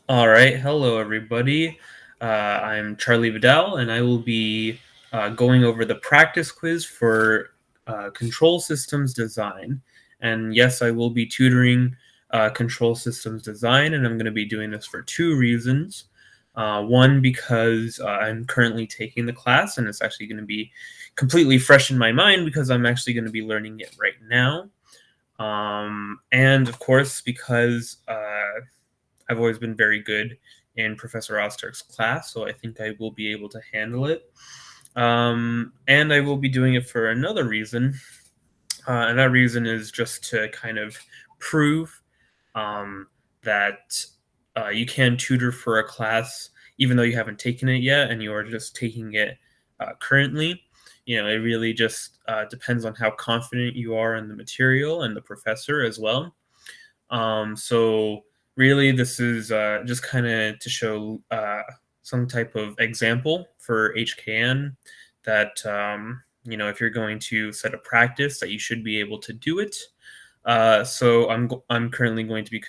All right, hello everybody. I'm Charlie Vidal, and I will be going over the practice quiz for control systems design. And yes, I will be tutoring control systems design, and I'm going to be doing this for two reasons. One, because I'm currently taking the class, and it's actually going to be completely fresh in my mind because I'm actually going to be learning it right now. And of course, because I've always been very good in Professor Oster's class, so I think I will be able to handle it. And I will be doing it for another reason, and that reason is just to kind of prove um, that you can tutor for a class even though you haven't taken it yet and you are just taking it currently. It really just depends on how confident you are in the material and the professor as well. So really, this is just kind of to show some type of example for HKN that if you're going to set a practice, that you should be able to do it. So I'm currently going to be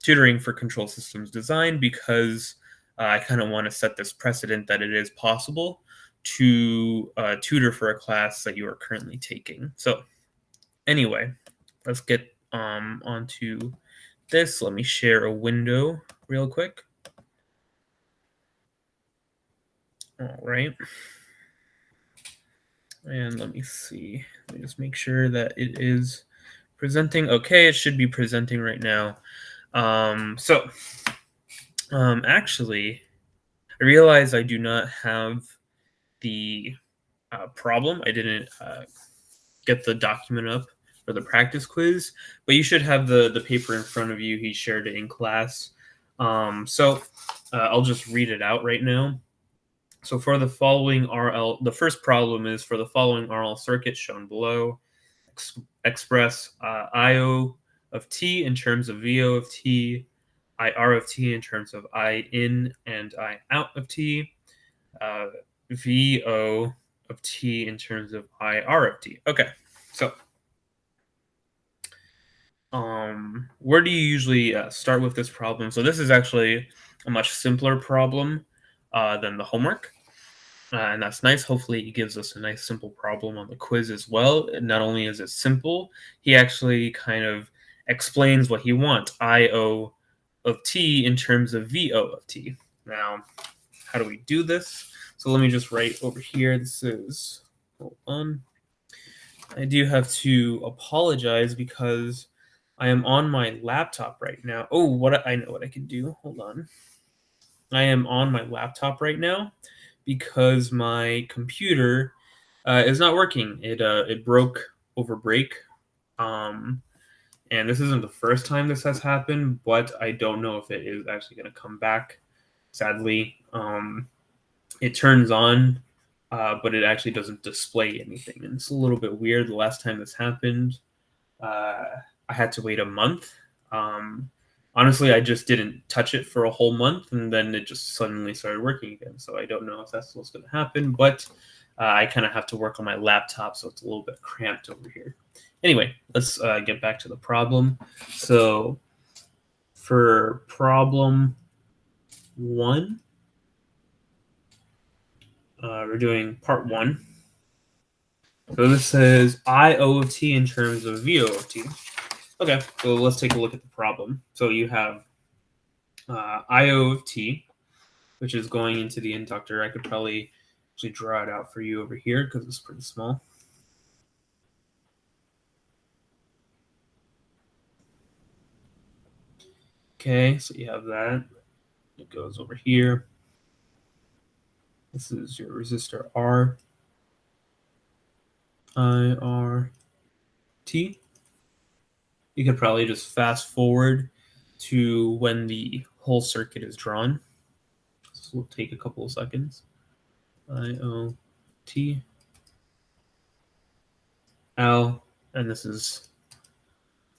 tutoring for control systems design because I kind of want to set this precedent that it is possible to tutor for a class that you are currently taking. So anyway, let's get onto this. Let me share a window real quick. All right. And let me see. Let me just make sure that it is presenting. Okay, it should be presenting right now. Actually, I realize I do not have the problem. I didn't get the document up for the practice quiz, but you should have the paper in front of you. He shared it in class. I'll just read it out right now. So for the following RL, the first problem is for the following RL circuit shown below, express IO of t in terms of VO of t, IR of t in terms of I in and I out of t, uh, VO of t in terms of IR of t. Okay, so where do you usually start with this problem? So this is actually a much simpler problem than the homework. And that's nice. Hopefully, he gives us a nice, simple problem on the quiz as well. And not only is it simple, he actually kind of explains what he wants IO of t in terms of VO of t. Now, how do we do this? So let me just write over here. This is, hold on. I do have to apologize because I am on my laptop right now. Oh, I know what I can do. Hold on. I am on my laptop right now because my computer is not working. It broke over break, um, and this isn't the first time this has happened. But I don't know if it is actually going to come back. Sadly, it turns on, but it actually doesn't display anything, and it's a little bit weird. The last time this happened, uh, I had to wait a month. Um, Honestly, I just didn't touch it for a whole month, and then it just suddenly started working again. So I don't know if that's what's going to happen, but I kind of have to work on my laptop, so it's a little bit cramped over here. Anyway, let's get back to the problem. So for problem one, we're doing part one. So this says IO of t in terms of VO of t. Okay, so let's take a look at the problem. So you have IO of t, which is going into the inductor. I could probably actually draw it out for you over here because it's pretty small. Okay, so you have that. It goes over here. This is your resistor R, IR, T. You could probably just fast forward to when the whole circuit is drawn. This will take a couple of seconds. IO, T, L, and this is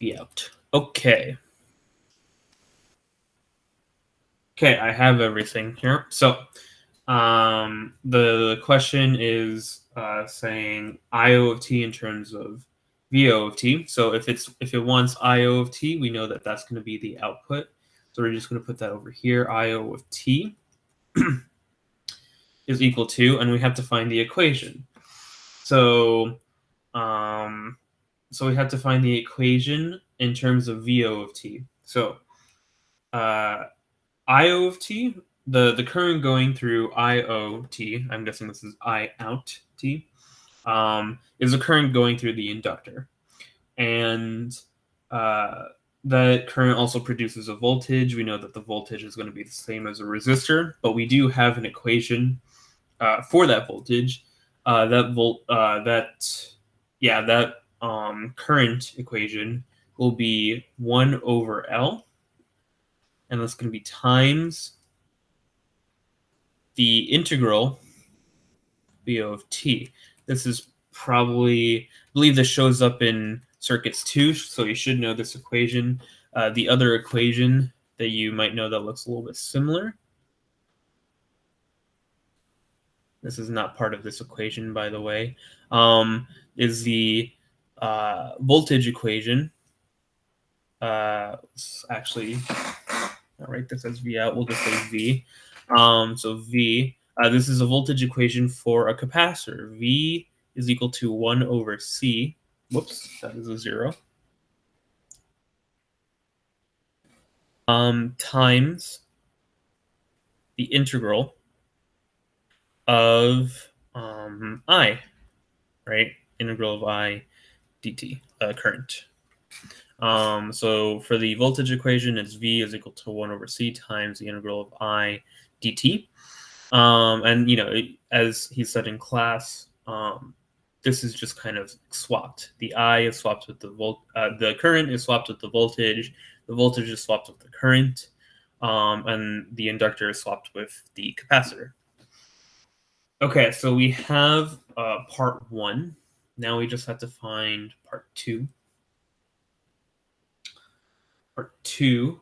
the out. Okay. Okay, I have everything here. So the question is saying IO of t in terms of VO of t. So if it wants IO of t, we know that that's going to be the output. So we're just going to put that over here. IO of t is equal to, and we have to find the equation. So, so we have to find the equation in terms of VO of t. So, IO of t, the current going through IOT, I'm guessing this is I out t, is the current going through the inductor. And that current also produces a voltage. We know that the voltage is going to be the same as a resistor, but we do have an equation for that voltage. That current equation will be 1 over L, and that's going to be times the integral VO of t. This is probably, I believe this shows up in circuits 2, so you should know this equation. The other equation that you might know that looks a little bit similar, this is not part of this equation, by the way, is the voltage equation. Actually, I'll write this as V out. We'll just say V. So V, this is a voltage equation for a capacitor. V is equal to 1 over C. Whoops, that is a 0. Times the integral of I, right? Integral of I dt, current. So for the voltage equation, it's V is equal to 1 over C times the integral of I dt. And, as he said in class, this is just kind of swapped. The I is swapped with the current is swapped with the voltage is swapped with the current, and the inductor is swapped with the capacitor. Okay, so we have part 1. Now we just have to find part 2. Part 2.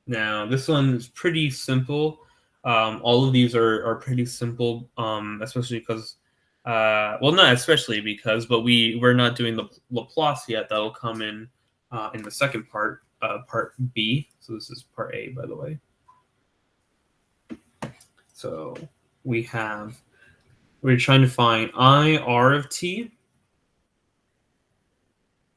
Now, this one is pretty simple. All of these are pretty simple, especially because, well, not especially because, but we're not doing the Laplace yet. That'll come in the second part, part B. So this is part A, by the way. So we're trying to find IR of t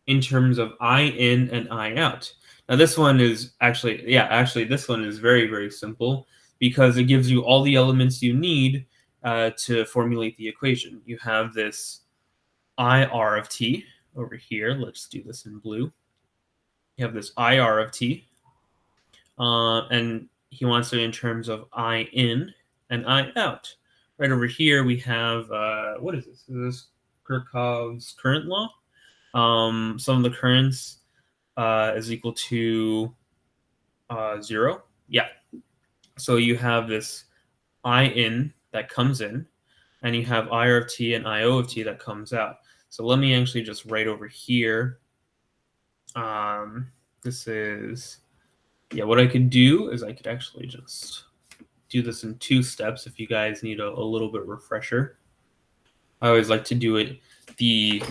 in terms of I in and I out. Now this one is actually this one is very, very simple because it gives you all the elements you need to formulate the equation. You have this IR of t over here. Let's do this in blue. You have this IR of t, and he wants it in terms of I in and I out. Right over here we have, what is this? Is this Kirchhoff's current law? Some of the currents is equal to 0. Yeah. So you have this I in that comes in, and you have IR of t and IO of t that comes out. So let me actually just write over here. This is, what I could do is I could actually just do this in 2 steps if you guys need a little bit refresher. I always like to do it the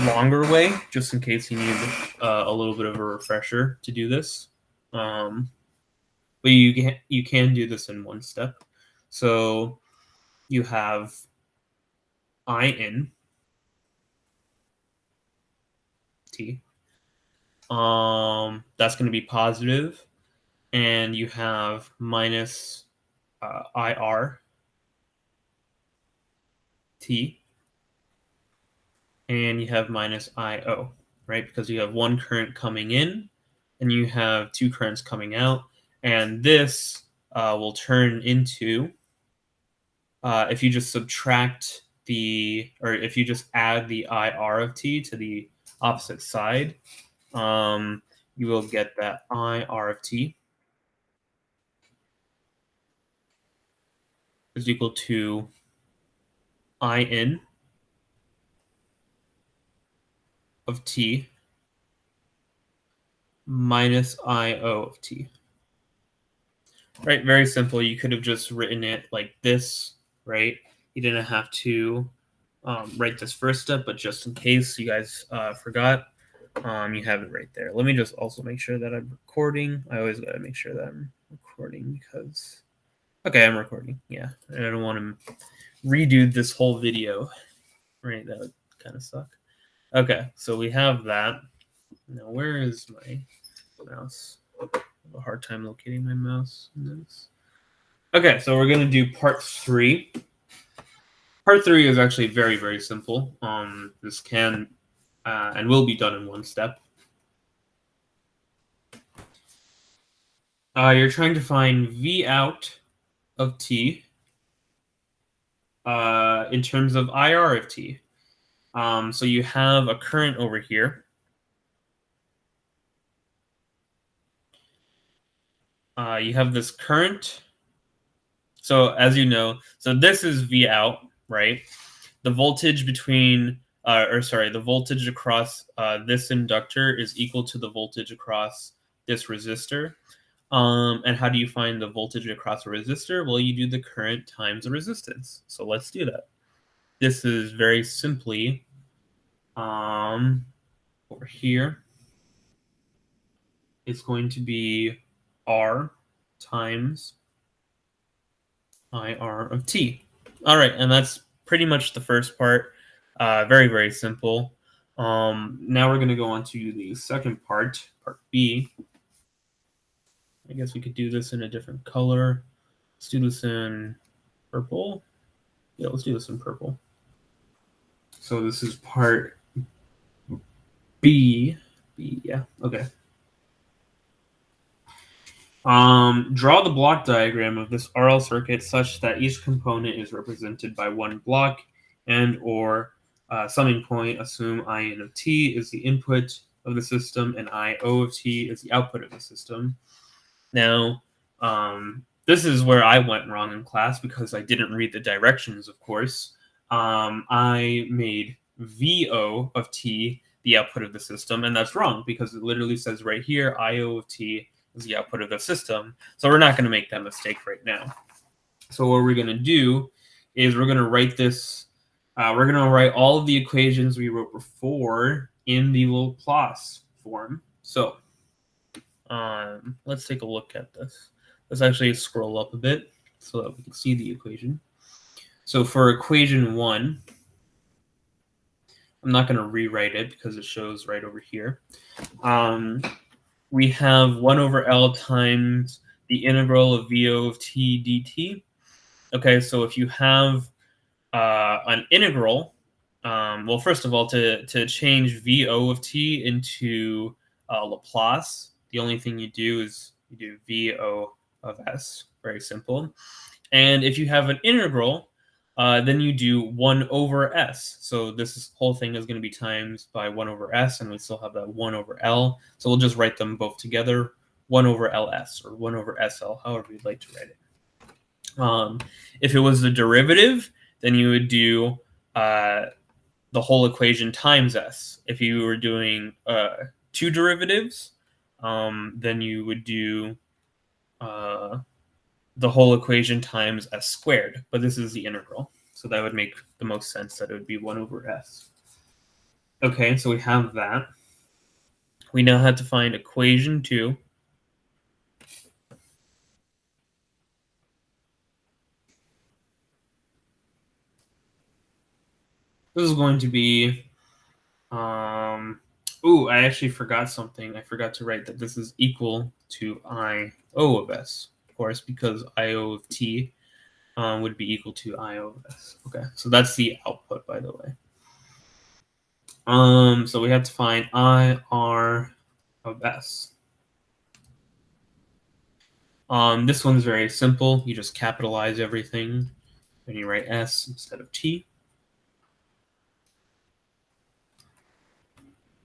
longer way, just in case you need a little bit of a refresher to do this. But you can do this in 1 step. So you have I in t. That's going to be positive, and you have minus IR t, and you have minus IO, right? Because you have 1 current coming in, and you have 2 currents coming out, and this will turn into, if you just subtract if you just add the IR of t to the opposite side, you will get that IR of t is equal to I in of t minus IO of t. Right, very simple. You could have just written it like this, right? You didn't have to write this first step, but just in case you guys forgot, You have it right there. Let me just also make sure that I'm recording. I always gotta make sure that I'm recording because okay, I'm recording. Yeah, I don't want to redo this whole video. Right, that would kind of suck. Okay, so we have that. Now, where is my mouse? I have a hard time locating my mouse. Okay, so we're gonna do part 3. Part 3 is actually very, very simple. This can and will be done in one step. You're trying to find V out of t in terms of IR of t. So you have a current over here. You have this current. So as you know, so this is V out, right? The voltage between, the voltage across this inductor is equal to the voltage across this resistor. And how do you find the voltage across a resistor? Well, you do the current times the resistance. So let's do that. This is very simply over here. It's going to be R times IR of t. All right, and that's pretty much the first part. Very, very simple. Now we're going to go on to the second part, part B. I guess we could do this in a different color. Let's do this in purple. Yeah, let's do this in purple. So this is part B. B, yeah, okay. Draw the block diagram of this RL circuit such that each component is represented by one block and or summing point. Assume IN of t is the input of the system and IO of t is the output of the system. Now, this is where I went wrong in class because I didn't read the directions, of course. I made VO of t the output of the system, and that's wrong because it literally says right here, IO of t is the output of the system. So we're not going to make that mistake right now. So what we're going to do is we're going to write this, we're going to write all of the equations we wrote before in the Laplace form. So let's take a look at this. Let's actually scroll up a bit so that we can see the equation. So for equation 1, I'm not going to rewrite it because it shows right over here. We have 1 over L times the integral of VO of t dt. Okay, so if you have an integral, well, first of all, to change VO of t into Laplace, the only thing you do is you do VO of s. Very simple. And if you have an integral, then you do 1 over s. So this whole thing is going to be times by 1 over s, and we still have that 1 over L. So we'll just write them both together, 1 over Ls, or 1 over SL, however you'd like to write it. If it was the derivative, then you would do the whole equation times s. If you were doing 2 derivatives, then you would do the whole equation times s squared, but this is the integral. So that would make the most sense that it would be 1 over s. Okay, so we have that. We now have to find equation 2. This is going to be, I actually forgot something. I forgot to write that this is equal to IO of s, of course, because IO of t would be equal to IO of s. Okay, so that's the output, by the way. So we have to find IR of s. This one's very simple. You just capitalize everything, and you write s instead of t.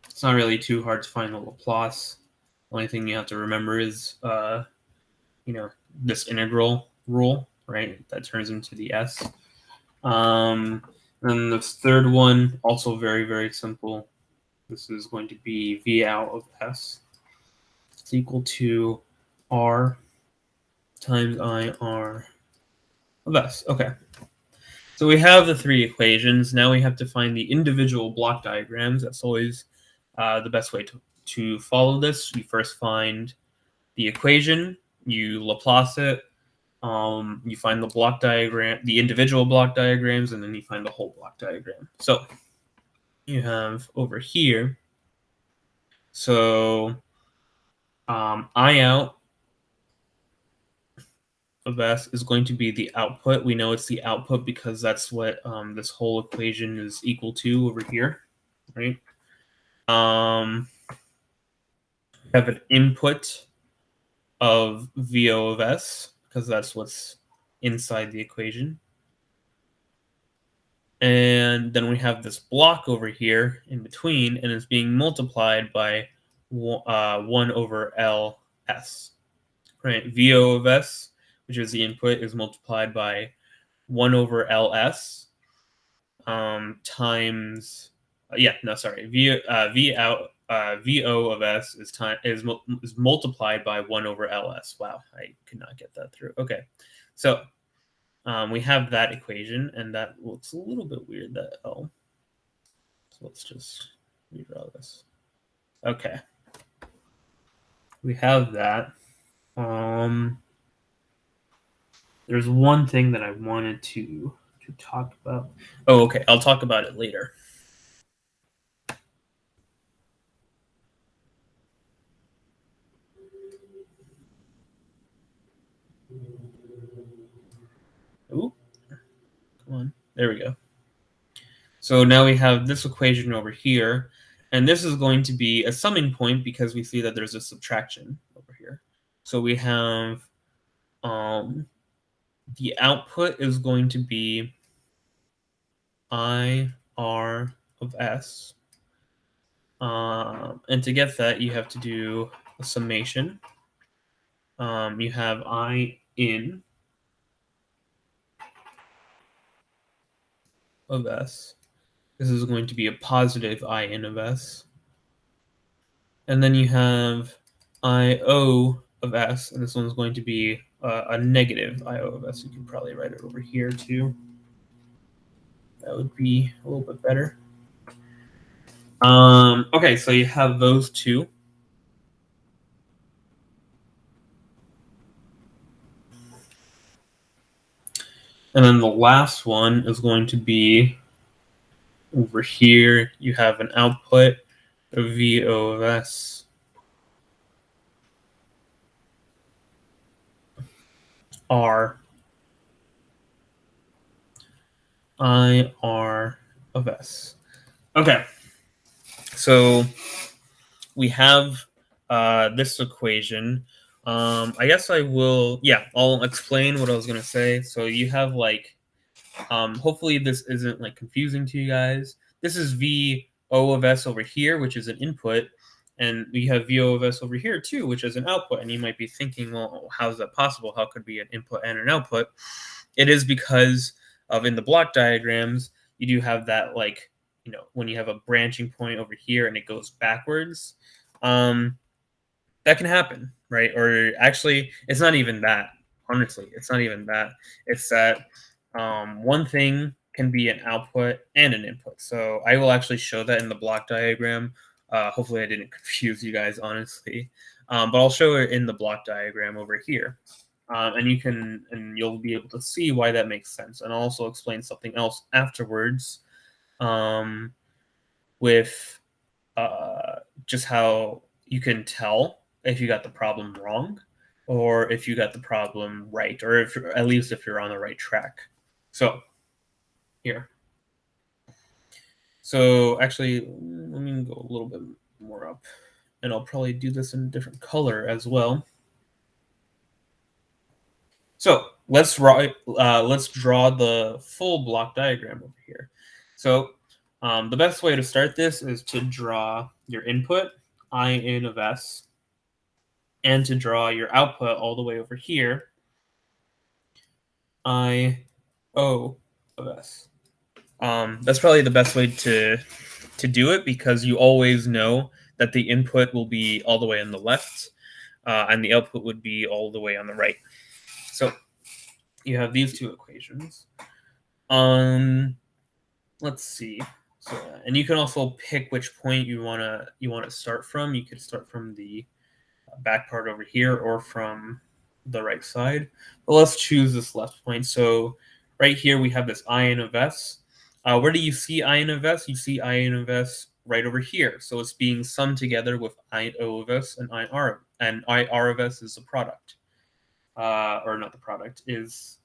It's not really too hard to find the Laplace. Only thing you have to remember is, this integral rule, right? That turns into the s. And the third one, also very, very simple. This is going to be V out of s. It's equal to R times IR of s. Okay. So we have the 3 equations. Now we have to find the individual block diagrams. That's always the best way to follow this, you first find the equation, you Laplace it, you find the block diagram, the individual block diagrams, and then you find the whole block diagram. So you have over here, so I out of S is going to be the output. We know it's the output because that's what this whole equation is equal to over here, right? We have an input of VO of S because that's what's inside the equation. And then we have this block over here in between, and it's being multiplied by 1 over LS. Right? VO of S, which is the input, is multiplied by 1 over LS times VO of S is multiplied by 1 over LS. Wow, I could not get that through. Okay, so we have that equation, and that looks a little bit weird, that L. So let's just redraw this. Okay, we have that. There's one thing that I wanted to talk about. Oh, okay, I'll talk about it later. Ooh, come on, there we go. So now we have this equation over here, and this is going to be a summing point because we see that there's a subtraction over here. So we have the output is going to be IR of S. And to get that, you have to do a summation. You have I in of S. This is going to be a positive I in of S. And then you have IO of S, and this one's going to be a negative IO of S. You can probably write it over here too. That would be a little bit better. Okay, so you have those two. And then the last one is going to be over here. You have an output of VO of S. R IR of S. Okay, so we have this equation. I guess I will, I'll explain what I was going to say. So you have like, hopefully this isn't like confusing to you guys. This is VO of S over here, which is an input, and we have VO of S over here too, which is an output. And you might be thinking, well, how is that possible? How could be an input and an output? It is because of in the block diagrams, you do have that, like, when you have a branching point over here and it goes backwards, that can happen, right? Or actually, it's not even that. Honestly, it's not even that. It's that one thing can be an output and an input. So I will actually show that in the block diagram. Hopefully I didn't confuse you guys, honestly. But I'll show it in the block diagram over here. And you'll be able to see why that makes sense. And I'll also explain something else afterwards with just how you can tell if you got the problem wrong or if you got the problem right, or if at least if you're on the right track. So here. So actually, let me go a little bit more up, and I'll probably do this in a different color as well. So let's draw the full block diagram over here. So the best way to start this is to draw your input, I in of S, and to draw your output all the way over here, I O of S. That's probably the best way to do it because you always know that the input will be all the way on the left and the output would be all the way on the right. So you have these two equations. Let's see. And you can also pick which point you wanna start from. You could start from the back part over here or from the right side. But let's choose this left point. So right here we have this ion of S. Where do you see ion of S? You see ion of S right over here. So it's being summed together with ion O of S and ion R, and I R of S is the product. Or not the product, is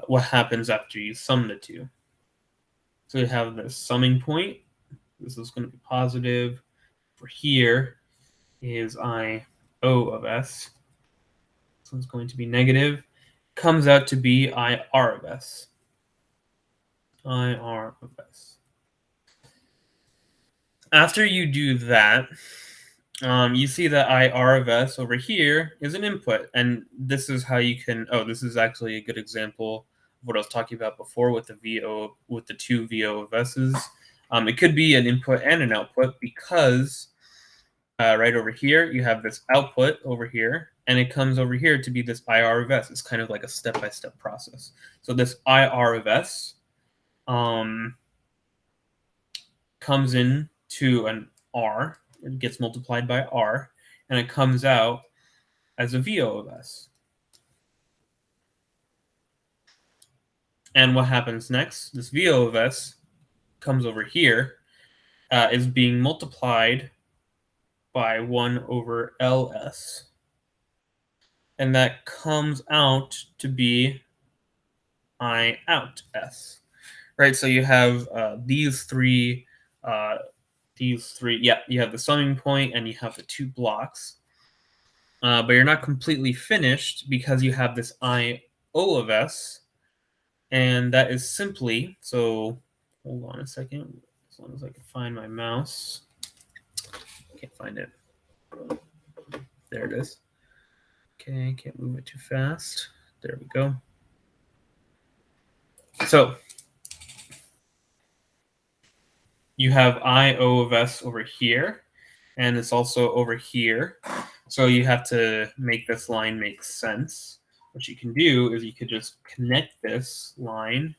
what happens after you sum the two. So you have this summing point. This is going to be positive. For here is I O of S. So it's going to be negative. Comes out to be I R of S. I R of S. After you do that, you see that I R of S over here is an input. And this is how you can, this is actually a good example of what I was talking about before with the VO, with the two VO of S's. It could be an input and an output because right over here, you have this output over here, and it comes over here to be this IR of S. It's kind of like a step-by-step process. So this IR of S comes in to an R. It gets multiplied by R, and it comes out as a VO of S. And what happens next? This VO of S comes over here, is being multiplied by 1 over LS. And that comes out to be I out S. Right, so you have these three, yeah, you have the summing point and you have the two blocks. But you're not completely finished because you have this I O of S, and that is simply, so hold on a second, as long as I can find my mouse. Can't find it. There it is. Okay, can't move it too fast. There we go. So you have I O of S over here, and it's also over here. So you have to make this line make sense. What you can do is you could just connect this line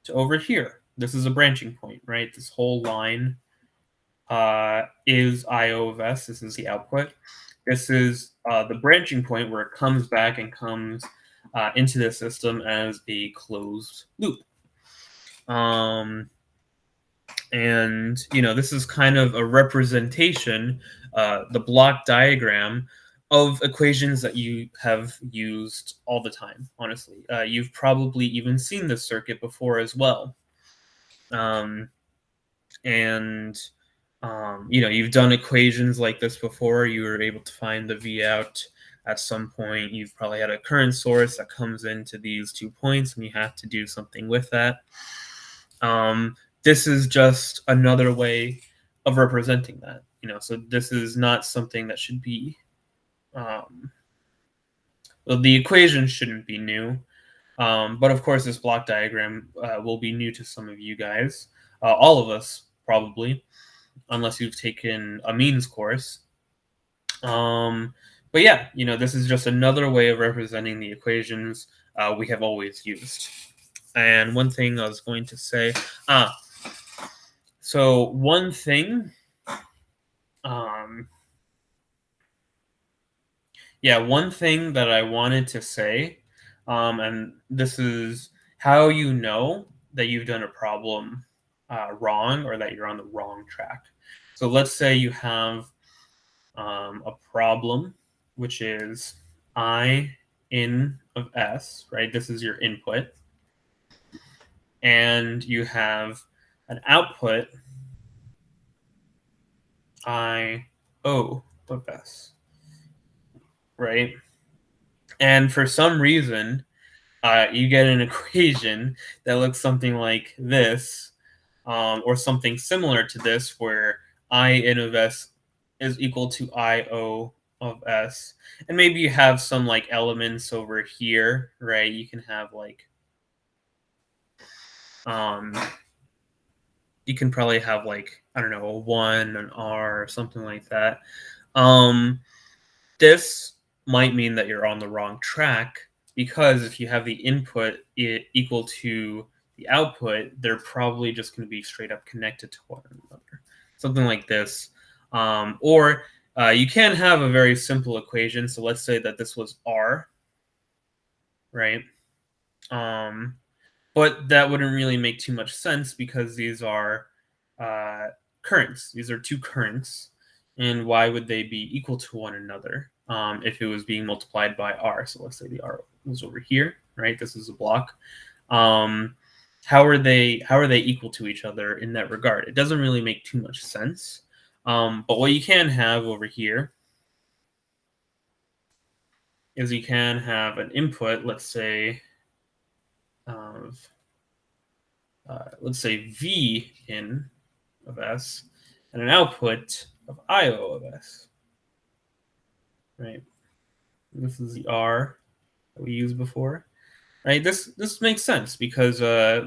to over here. This is a branching point, right? This whole line is I O of S. This is the output. This is the branching point where it comes back and comes into the system as a closed loop. And this is kind of a representation, the block diagram of equations that you have used all the time. Honestly, you've probably even seen this circuit before as well. You've done equations like this before. You were able to find the V out at some point. You've probably had a current source that comes into these 2 points, and you have to do something with that. This is just another way of representing that. So this is not something that should be. The equation shouldn't be new, but of course, this block diagram will be new to some of you guys, all of us probably, unless you've taken a means course. But yeah, this is just another way of representing the equations we have always used. And one thing I was going to say, so one thing, one thing that I wanted to say, and this is how you know that you've done a problem wrong or that you're on the wrong track. So let's say you have a problem, which is I in of S, right? This is your input. And you have an output, I O of S, right? And for some reason, you get an equation that looks something like this, or something similar to this, where I in of S is equal to I O of S. And maybe you have some like elements over here, right? You can have like, you can probably have like, I don't know, a 1, an R, or something like that. This might mean that you're on the wrong track, because if you have the input equal to the output, they're probably just going to be straight up connected to one another. Something like this. Or you can have a very simple equation. So let's say that this was R, right? Um, but that wouldn't really make too much sense because these are uh, currents. These are two currents. And why would they be equal to one another if it was being multiplied by R? So let's say the R was over here, right? This is a block. Um, how are they equal to each other in that regard? It doesn't really make too much sense. But what you can have over here is you can have an input, of let's say V in of S, and an output of IO of S, right? This is the R that we used before, right? This makes sense because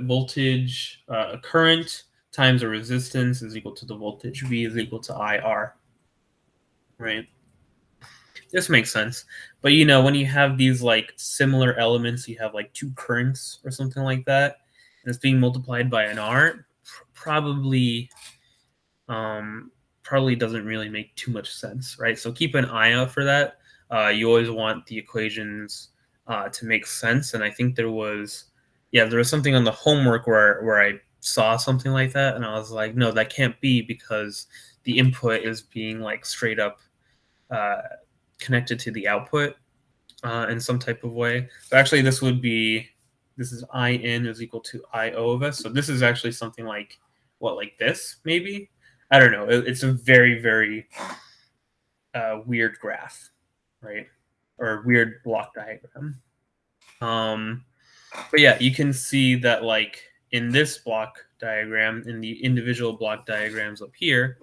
voltage, current times a resistance is equal to the voltage. V is equal to IR, right? This makes sense. But when you have these like similar elements, you have like two currents or something like that, and it's being multiplied by an R, probably probably doesn't really make too much sense, right? So keep an eye out for that. You always want the equations to make sense, and I think there was something on the homework where I saw something like that, and I was like, no, that can't be because the input is being like straight up uh, connected to the output in some type of way. So actually, this is I in is equal to I O of S. So this is actually something like like this maybe. I don't know. It's a very very weird graph, right? Or weird block diagram. Um, but yeah, you can see that like in this block diagram, in the individual block diagrams up here,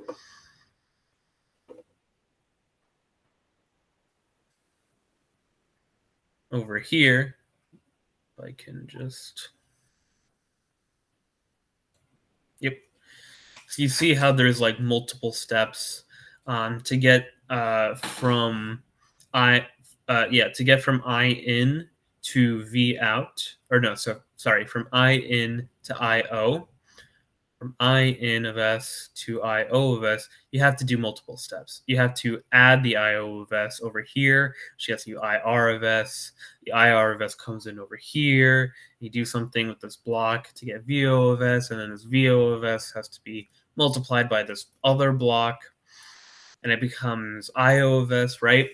over here, if I can just, yep. So you see how there's like multiple steps to get from I, to get from I in to V out, or no, so sorry, from I in to I O. From I in of S to I O of S, you have to do multiple steps. You have to add the I O of S over here. She has to do IR of S. The IR of S comes in over here. You do something with this block to get VO of S, and then this VO of S has to be multiplied by this other block, and it becomes IO of S, right?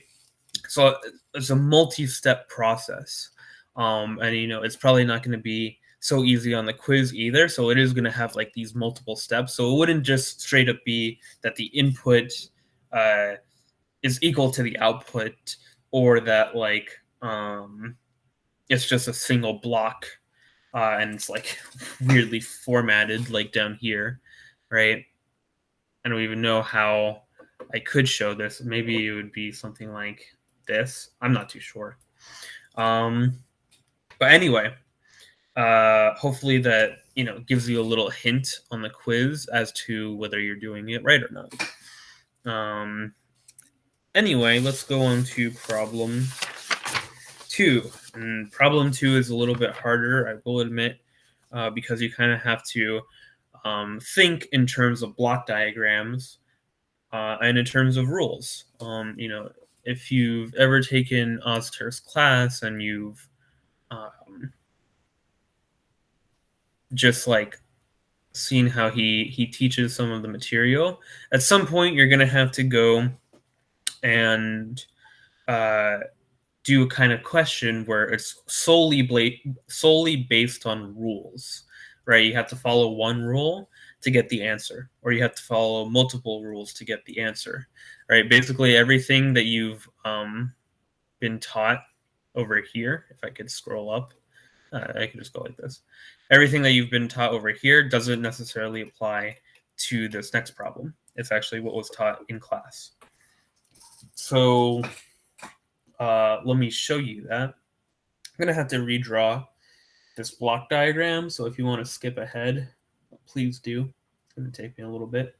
So it's a multi-step process, and it's probably not going to be so easy on the quiz either. So it is going to have like these multiple steps. So it wouldn't just straight up be that the input uh, is equal to the output, or that like it's just a single block and it's like weirdly formatted like down here, right? I don't even know how I could show this. Maybe it would be something like this. I'm not too sure. Um, but anyway, hopefully that gives you a little hint on the quiz as to whether you're doing it right or not. Anyway, let's go on to problem 2. And problem 2 is a little bit harder, I will admit, because you kind of have to think in terms of block diagrams and in terms of rules. If you've ever taken Oztur's class and you've just like seen how he teaches some of the material, at some point you're gonna have to go and uh, do a kind of question where it's solely based on rules, right? You have to follow one rule to get the answer, or you have to follow multiple rules to get the answer, right? Basically, everything that you've been taught over here, if I could scroll up, I could just go like this. Everything that you've been taught over here doesn't necessarily apply to this next problem. It's actually what was taught in class. So let me show you that. I'm going to have to redraw this block diagram. So if you want to skip ahead, please do. It's going to take me a little bit.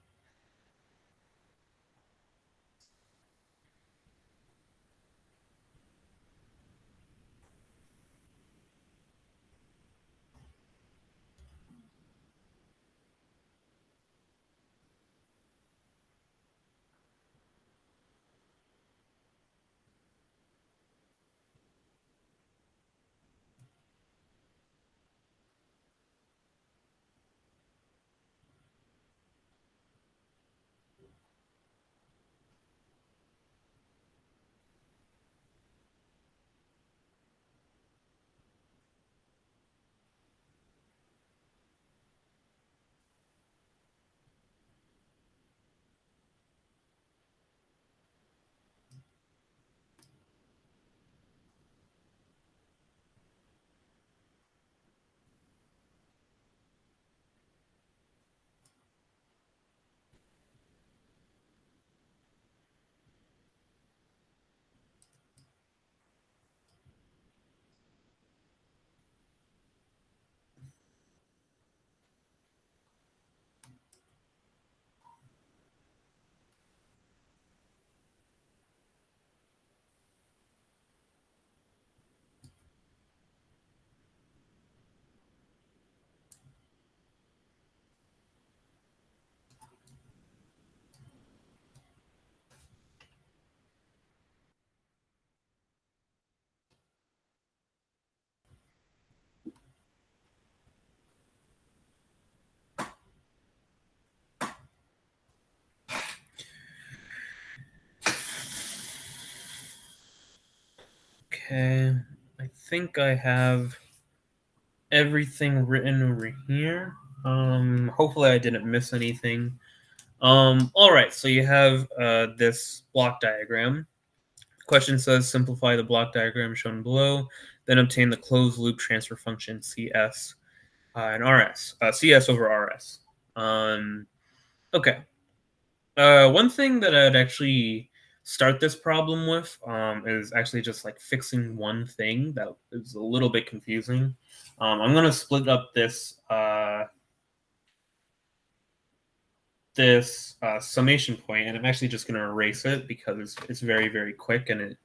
Okay, I think I have everything written over here. Hopefully I didn't miss anything. All right, so you have this block diagram. Question says simplify the block diagram shown below, then obtain the closed loop transfer function CS and RS, CS over RS. Okay. One thing that I'd actually start this problem with is actually just like fixing one thing that is a little bit confusing. I'm going to split up this summation point, and I'm actually just going to erase it because it's very very quick, and it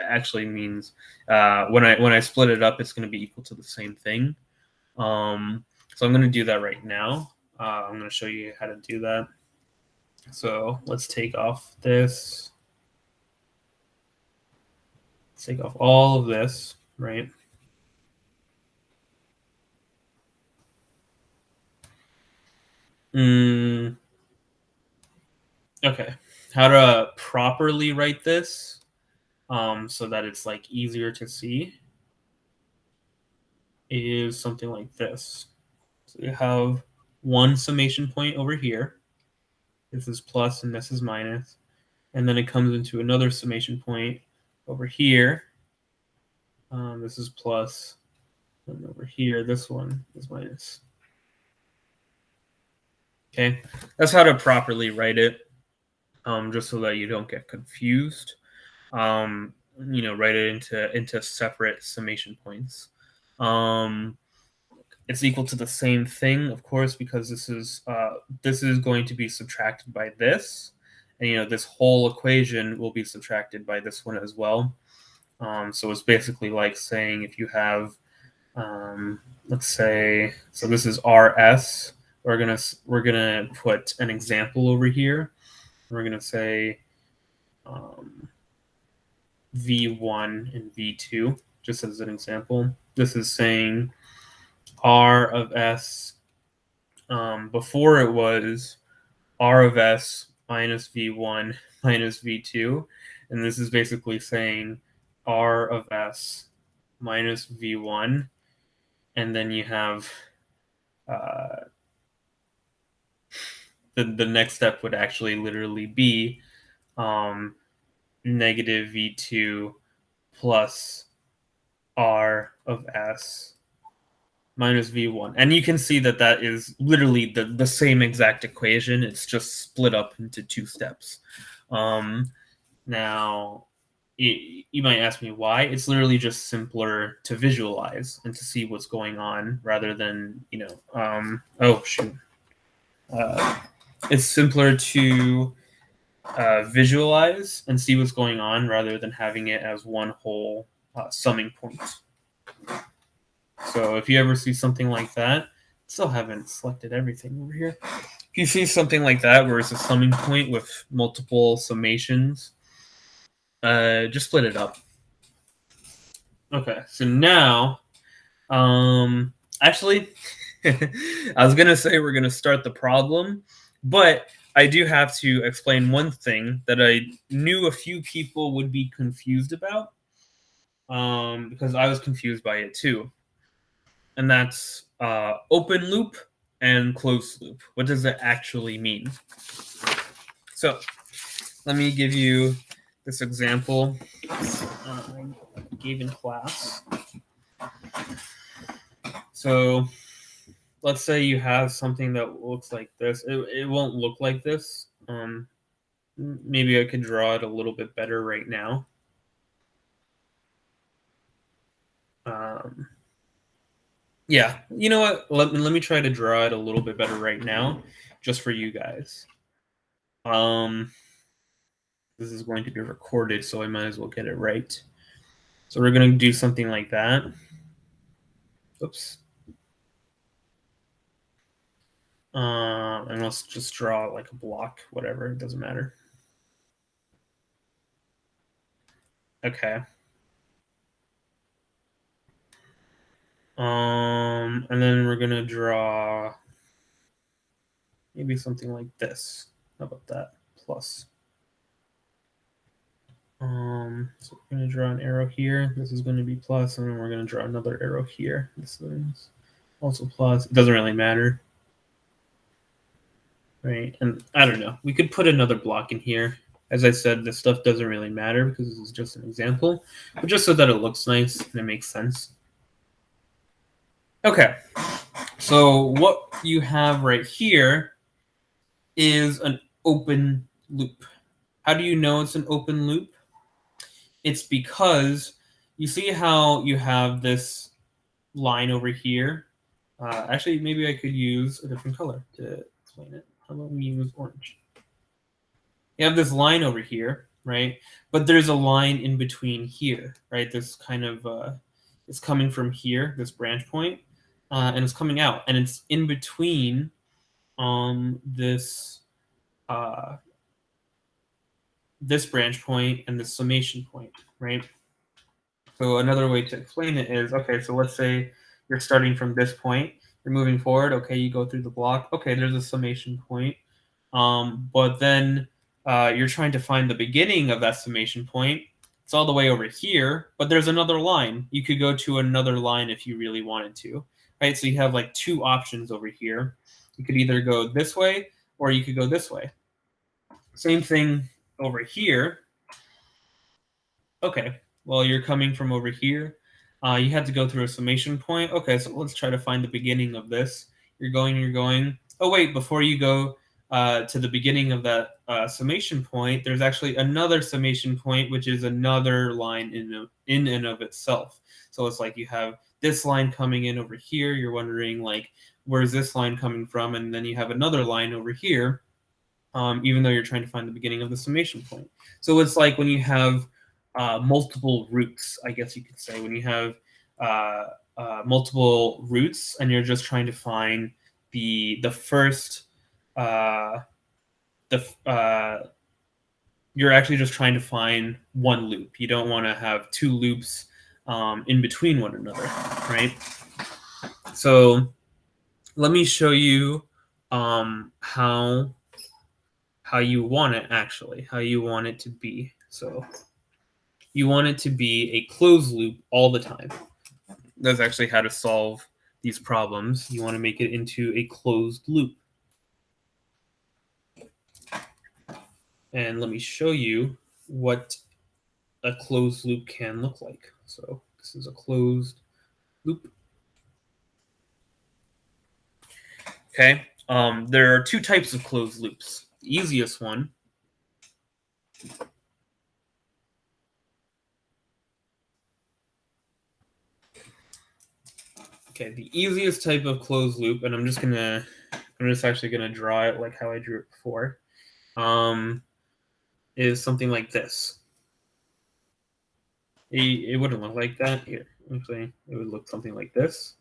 actually means when I split it up, it's going to be equal to the same thing. So I'm going to do that right now. I'm going to show you how to do that. So let's take off this. Let's take off all of this, right? Okay. How to properly write this so that it's like easier to see is something like this. So you have one summation point over here. This is plus and this is minus. And then it comes into another summation point over here. This is plus. And over here, this one is minus. Okay. That's how to properly write it, just so that you don't get confused. Write it into separate summation points. It's equal to the same thing, of course, because this is going to be subtracted by this, and this whole equation will be subtracted by this one as well. So it's basically like saying if you have, let's say, so this is RS. We're gonna put an example over here. We're gonna say V1 and V2, just as an example. This is saying R of S. Before it was R of S minus V1 minus V2. And this is basically saying R of S minus V1. And then you have the next step would actually literally be negative V2 plus R of S minus V1. And you can see that that is literally the same exact equation. It's just split up into two steps. Now, you might ask me why. It's literally just simpler to visualize and to see what's going on rather than, oh, shoot. It's simpler to visualize and see what's going on rather than having it as one whole summing point. So if you ever see something like that, still haven't selected everything over here. If you see something like that where it's a summing point with multiple summations, just split it up. Okay, so now, actually, I was gonna say we're gonna start the problem, but I do have to explain one thing that I knew a few people would be confused about, because I was confused by it too. And that's open loop and closed loop. What does it actually mean? So let me give you this example I gave in class. So let's say you have something that looks like this. It won't look like this. Maybe I could draw it a little bit better right now. Yeah, you know what? Let me try to draw it a little bit better right now, just for you guys. This is going to be recorded, so I might as well get it right. So we're going to do something like that. Oops. And let's just draw like a block, whatever. It doesn't matter. Okay. And then we're going to draw maybe something like this. How about that? Plus. So we're going to draw an arrow here. This is going to be plus, and then we're going to draw another arrow here. This is also plus. It doesn't really matter. Right, and I don't know. We could put another block in here. As I said, this stuff doesn't really matter because this is just an example, but just so that it looks nice and it makes sense. Okay, so what you have right here is an open loop. How do you know it's an open loop? It's because you see how you have this line over here. Actually, maybe I could use a different color to explain it. How about we use orange? You have this line over here, right? But there's a line in between here, right? This kind of it's coming from here, this branch point, and it's coming out, and it's in between this this branch point and the summation point, right? So another way to explain it is, okay, so let's say you're starting from this point, you're moving forward, okay, you go through the block, okay, there's a summation point, but then you're trying to find the beginning of that summation point. It's all the way over here, but there's another line. You could go to another line if you really wanted to, right? So you have like two options over here. You could either go this way or you could go this way. Same thing over here. Okay, well, you're coming from over here. You had to go through a summation point. Okay, so let's try to find the beginning of this. You're going. Oh, wait, before you go to the beginning of that summation point, there's actually another summation point, which is another line in and of itself. So it's like you have this line coming in over here. You're wondering, like, where's this line coming from? And then you have another line over here, even though you're trying to find the beginning of the summation point. So it's like when you have multiple roots, I guess you could say, when you have multiple roots and you're just trying to find the first you're actually just trying to find one loop. You don't want to have two loops in between one another, right? So let me show you how you want it actually, how you want it to be. So you want it to be a closed loop all the time. That's actually how to solve these problems. You want to make it into a closed loop. And let me show you what a closed loop can look like. So this is a closed loop. Okay, there are two types of closed loops. The easiest one the easiest type of closed loop, and I'm just actually gonna draw it like how I drew it before, is something like this. It wouldn't look like that here. Actually, it would look something like this,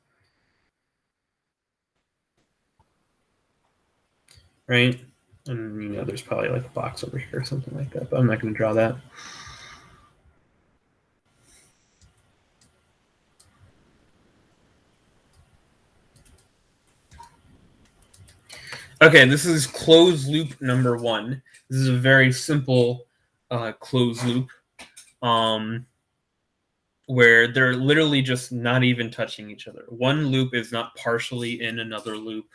right? And there's probably like a box over here or something like that, but I'm not gonna draw that. Okay, this is closed loop number one. This is a very simple closed loop where they're literally just not even touching each other. One loop is not partially in another loop.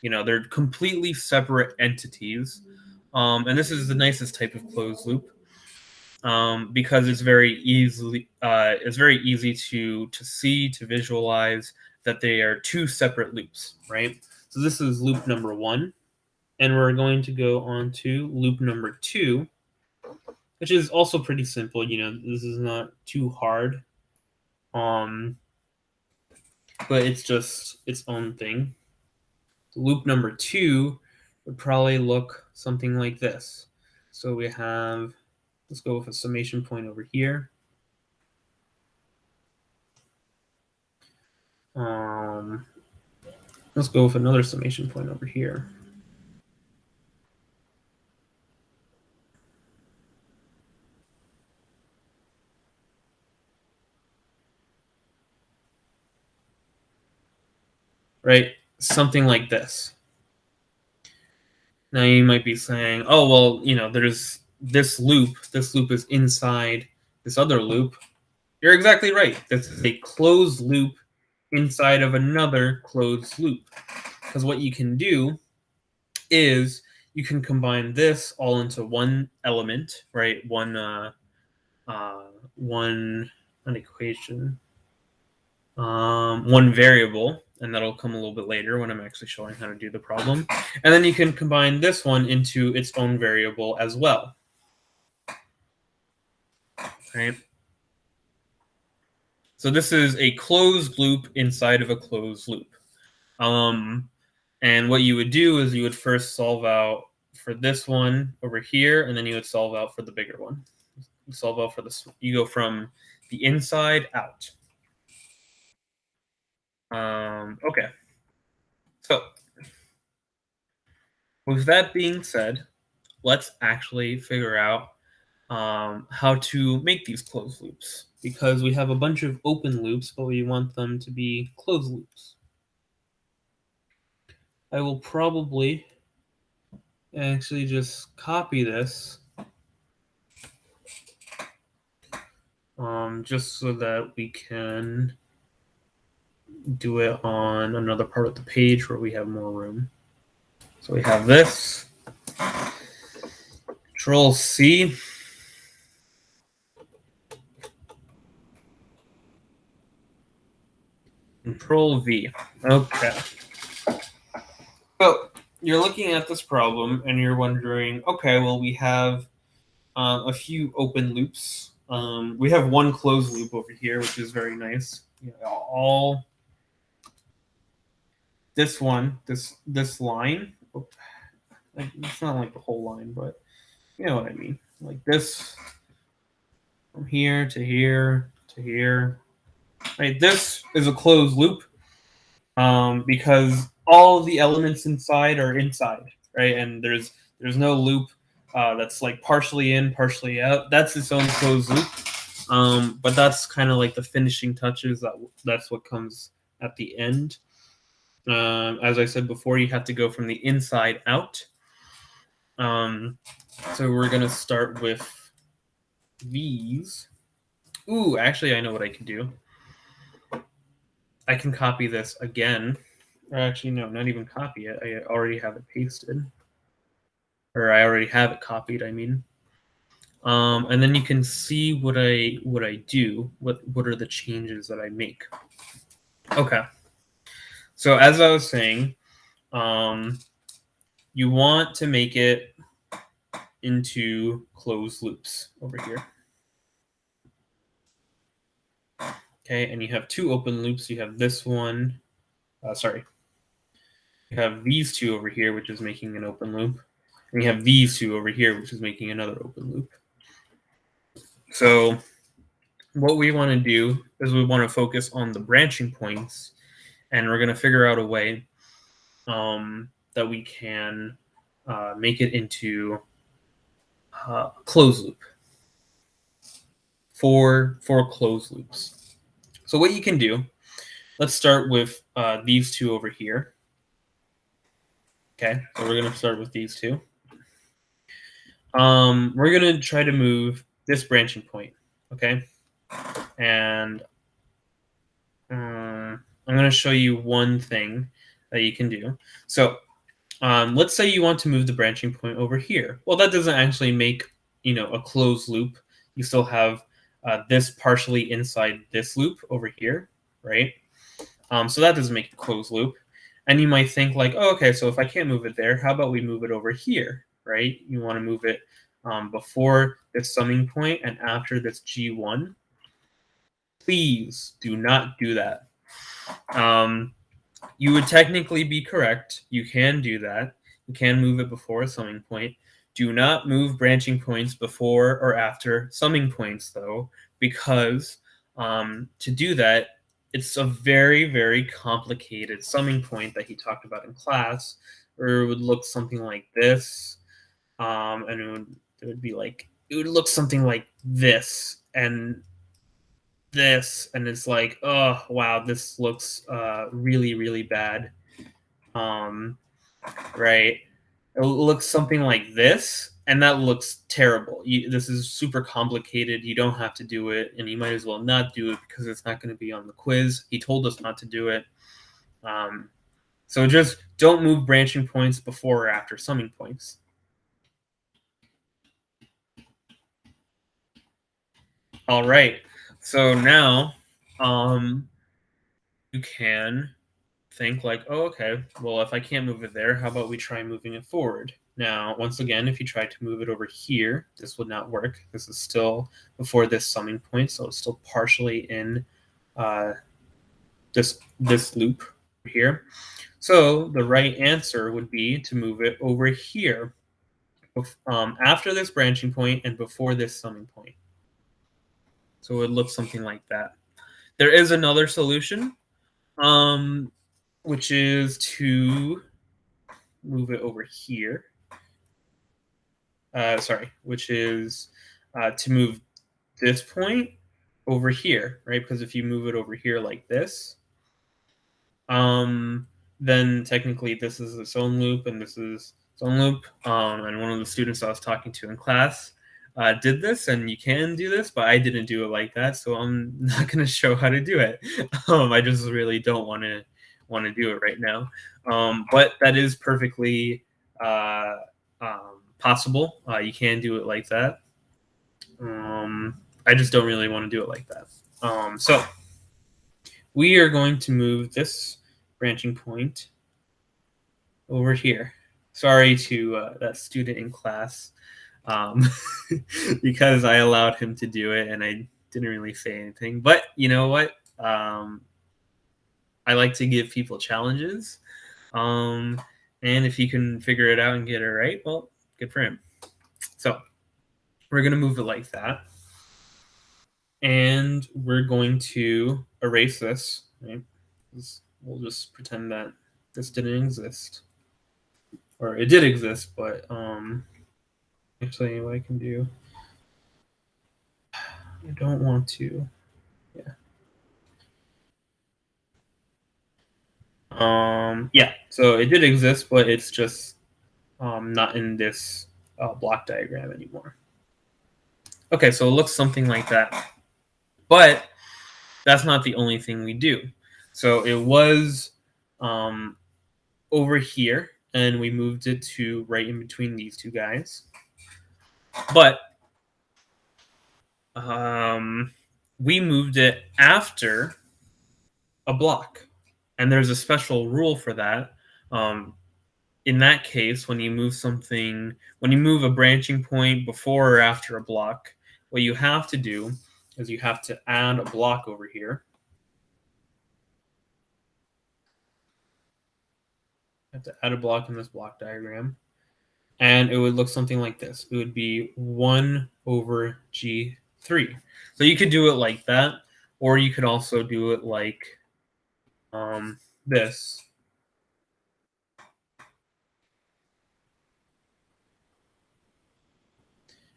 They're completely separate entities. And this is the nicest type of closed loop because it's very easy to see, to visualize that they are two separate loops, right? So this is loop number one. And we're going to go on to loop number two, which is also pretty simple. This is not too hard. But it's just its own thing. Loop number two would probably look something like this. So we have, let's go with a summation point over here. Let's go with another summation point over here. Right? Something like this. Now you might be saying, oh, well, there's this loop. This loop is inside this other loop, you're exactly right. This is a closed loop inside of another closed loop. Because what you can do is you can combine this all into one element, right? Uh, one an equation, one variable, and that'll come a little bit later when I'm actually showing how to do the problem. And then you can combine this one into its own variable as well, right? So this is a closed loop inside of a closed loop. And what you would do is you would first solve out for this one over here, and then you would solve out for the bigger one. You solve out for this. You go from the inside out. Okay. So with that being said, let's actually figure out how to make these closed loops, because we have a bunch of open loops, but we want them to be closed loops. I will probably actually just copy this just so that we can do it on another part of the page where we have more room. So we have this. Control C. Control V. Okay. So you're looking at this problem and you're wondering, okay, well, we have a few open loops. We have one closed loop over here, which is very nice. You know, all this one, this line. It's not like the whole line, but you know what I mean. Like this, from here to here to here. Right. This is a closed loop because all the elements inside are inside, right? And there's no loop that's like partially in, partially out. That's its own closed loop. But that's kind of like the finishing touches. That's what comes at the end. As I said before, you have to go from the inside out. So we're gonna start with these. Ooh, actually, I know what I can do. I can copy this again. Or actually, no, not even copy it. I already have it pasted. Or I already have it copied, I mean. And then you can see what I do. What are the changes that I make? Okay. So as I was saying, you want to make it into closed loops over here. Okay, and you have two open loops. You have this one. You have these two over here, which is making an open loop. And you have these two over here, which is making another open loop. So what we want to do is we want to focus on the branching points, and we're going to figure out a way that we can make it into a closed loop. For closed loops. So what you can do, let's start with these two over here. Okay, so we're going to start with these two. We're going to try to move this branching point, okay? And I'm going to show you one thing that you can do. So let's say you want to move the branching point over here. Well, that doesn't actually make, a closed loop. You still have this partially inside this loop over here, right? So that doesn't make a closed loop. And you might think like, oh, okay, so if I can't move it there, how about we move it over here, right? You want to move it before this summing point and after this G1. Please do not do that. You would technically be correct. You can do that. You can move it before a summing point. Do not move branching points before or after summing points, though, because to do that, it's a very, very complicated summing point that he talked about in class, where it would look something like this, and it would look something like this, and this, and it's like, oh wow, this looks really, really bad. Right? It looks something like this, And that looks terrible. This is super complicated. You don't have to do it, and you might as well not do it because it's not going to be on the quiz. He told us not to do it. So just don't move branching points before or after summing points. All right. So now you can think like, oh, okay, well, if I can't move it there, how about we try moving it forward? Now, once again, if you try to move it over here, this would not work. This is still before this summing point, so it's still partially in this loop here. So the right answer would be to move it over here, after this branching point and before this summing point. So it would look something like that. There is another solution, which is to move it over here. Which is to move this point over here, right? Because if you move it over here like this, then technically this is its own loop and this is its own loop. And one of the students I was talking to in class did this, and you can do this, but I didn't do it like that, so I'm not going to show how to do it. I just really don't want to do it right now. But that is perfectly possible. You can do it like that. I just don't really want to do it like that. So we are going to move this branching point over here. Sorry to that student in class, because I allowed him to do it and I didn't really say anything. But you know what? I like to give people challenges. And if he can figure it out and get it right, well, good for him. So we're going to move it like that. And we're going to erase this, right? We'll just pretend that this didn't exist. Or it did exist, but actually what I can do, I don't want to, yeah, so it did exist, but it's just not in this block diagram anymore. Okay, so it looks something like that. But that's not the only thing we do. So it was over here, and we moved it to right in between these two guys. But we moved it after a block. And there's a special rule for that. In that case, when you move a branching point before or after a block, what you have to do is you have to add a block over here. You have to add a block in this block diagram. And it would look something like this. It would be 1 over G3. So you could do it like that, or you could also do it like this.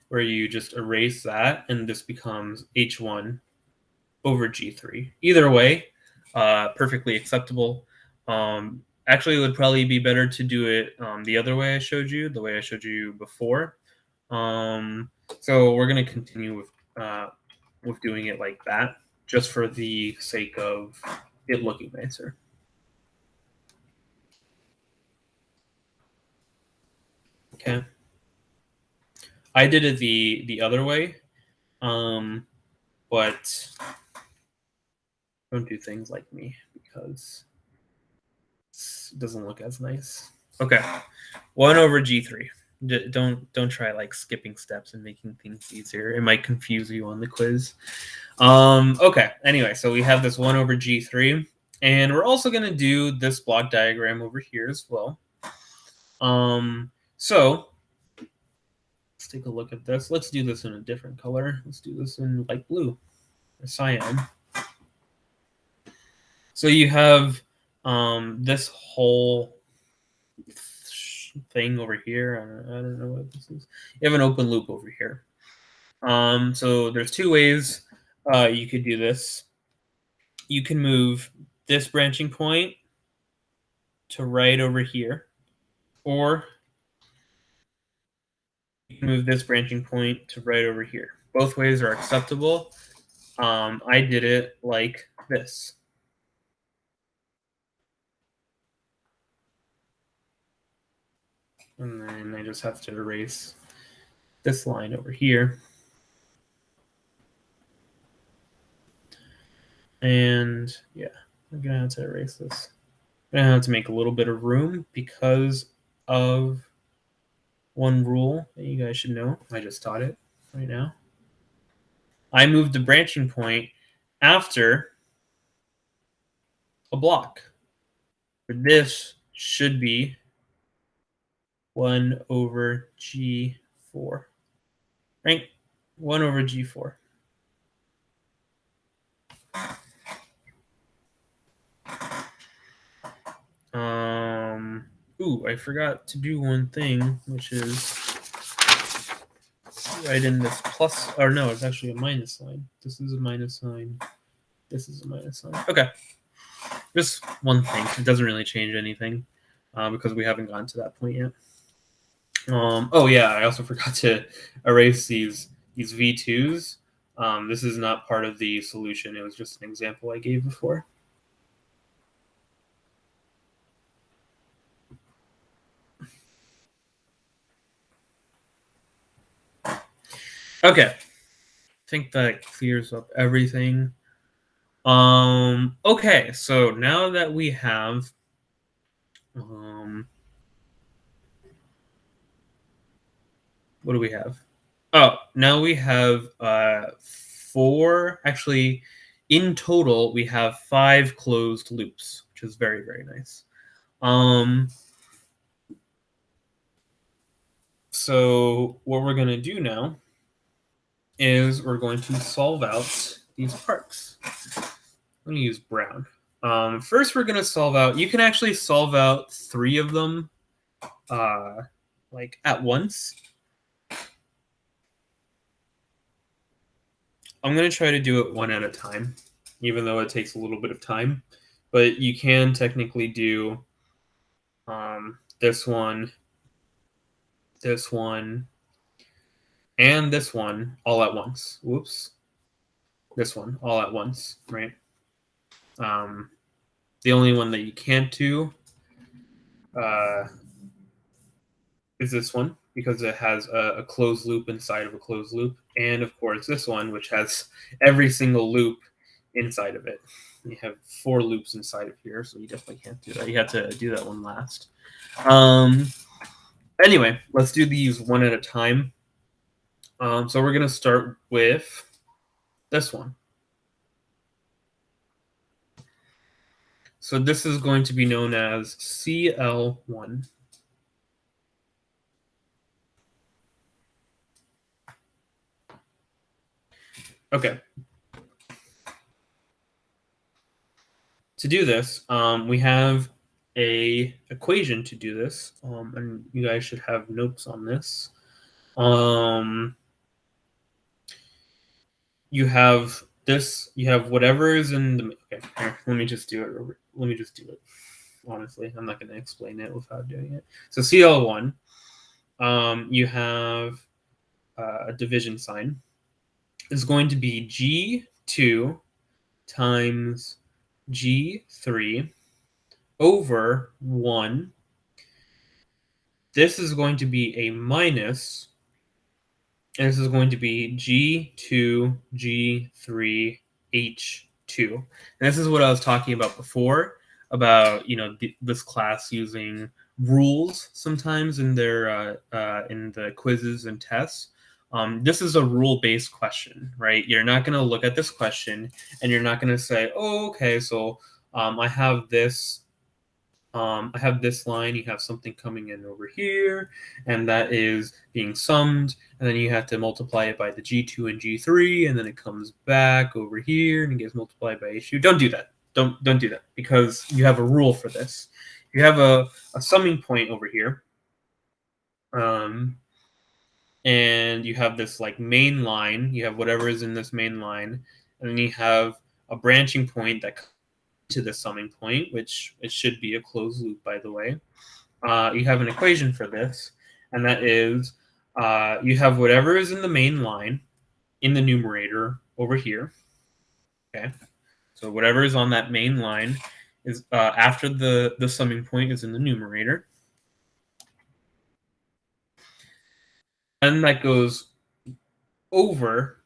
Where you just erase that, and this becomes H1 over G3. Either way, perfectly acceptable. Actually, it would probably be better to do it the other way I showed you, the way I showed you before. So we're going to continue with doing it like that, just for the sake of it looking nicer. Okay. I did it the other way, but don't do things like me because it doesn't look as nice. Okay, 1 over G3. Don't try like skipping steps and making things easier. It might confuse you on the quiz. Okay, anyway, so we have this 1 over G3, and we're also going to do this block diagram over here as well. So let's take a look at this. Let's do this in a different color. Let's do this in light blue or cyan. So you have this whole thing over here. I don't know what this is. You have an open loop over here. So there's two ways you could do this. You can move this branching point to right over here, or move this branching point to right over here. Both ways are acceptable. I did it like this. And then I just have to erase this line over here. And yeah, I'm going to have to erase this. I'm going to have to make a little bit of room because of one rule that you guys should know. I just taught it right now. I moved the branching point after a block. This should be 1 over G4, right? 1 over G4. Ooh, I forgot to do one thing, which is write in this plus, or no, it's actually a minus sign. This is a minus sign. This is a minus sign. Okay. Just one thing. It doesn't really change anything because we haven't gotten to that point yet. Oh yeah, I also forgot to erase these V2s. This is not part of the solution. It was just an example I gave before. Okay. I think that clears up everything. Okay, so now that we have what do we have? Oh, now we have 4, actually in total we have 5 closed loops, which is very, very nice. So what we're going to do now is we're going to solve out these parts. I'm going to use brown. First, we're going to solve out, you can actually solve out 3 of them like at once. I'm going to try to do it one at a time, even though it takes a little bit of time. But you can technically do this one, and this one all at once. Whoops. This one all at once, right? The only one that you can't do is this one because it has a closed loop inside of a closed loop. And of course, this one, which has every single loop inside of it. You have 4 loops inside of here, so you definitely can't do that. You have to do that one last. Anyway, let's do these one at a time. So we're going to start with this one. So this is going to be known as CL1. Okay. To do this, we have a equation to do this, and you guys should have notes on this. You have this. You have whatever is in the. Okay, here, let me just do it. Let me just do it. Honestly, I'm not going to explain it without doing it. So CL1, you have a division sign. It's going to be G2 times G3 over 1. This is going to be a minus, and this is going to be G2, G3, H2. And this is what I was talking about before, about this class using rules sometimes in their in the quizzes and tests. This is a rule-based question, right? You're not going to look at this question and you're not going to say, oh, okay, so I have this line, you have something coming in over here, and that is being summed, and then you have to multiply it by the G2 and G3, and then it comes back over here and it gets multiplied by H2. Don't do that. Don't do that, because you have a rule for this. You have a summing point over here, and you have this like main line, you have whatever is in this main line, and then you have a branching point that to the summing point, which it should be a closed loop, by the way. You have an equation for this, and that is You have whatever is in the main line in the numerator over here. Okay, so whatever is on that main line is after the summing point is in the numerator, and that goes over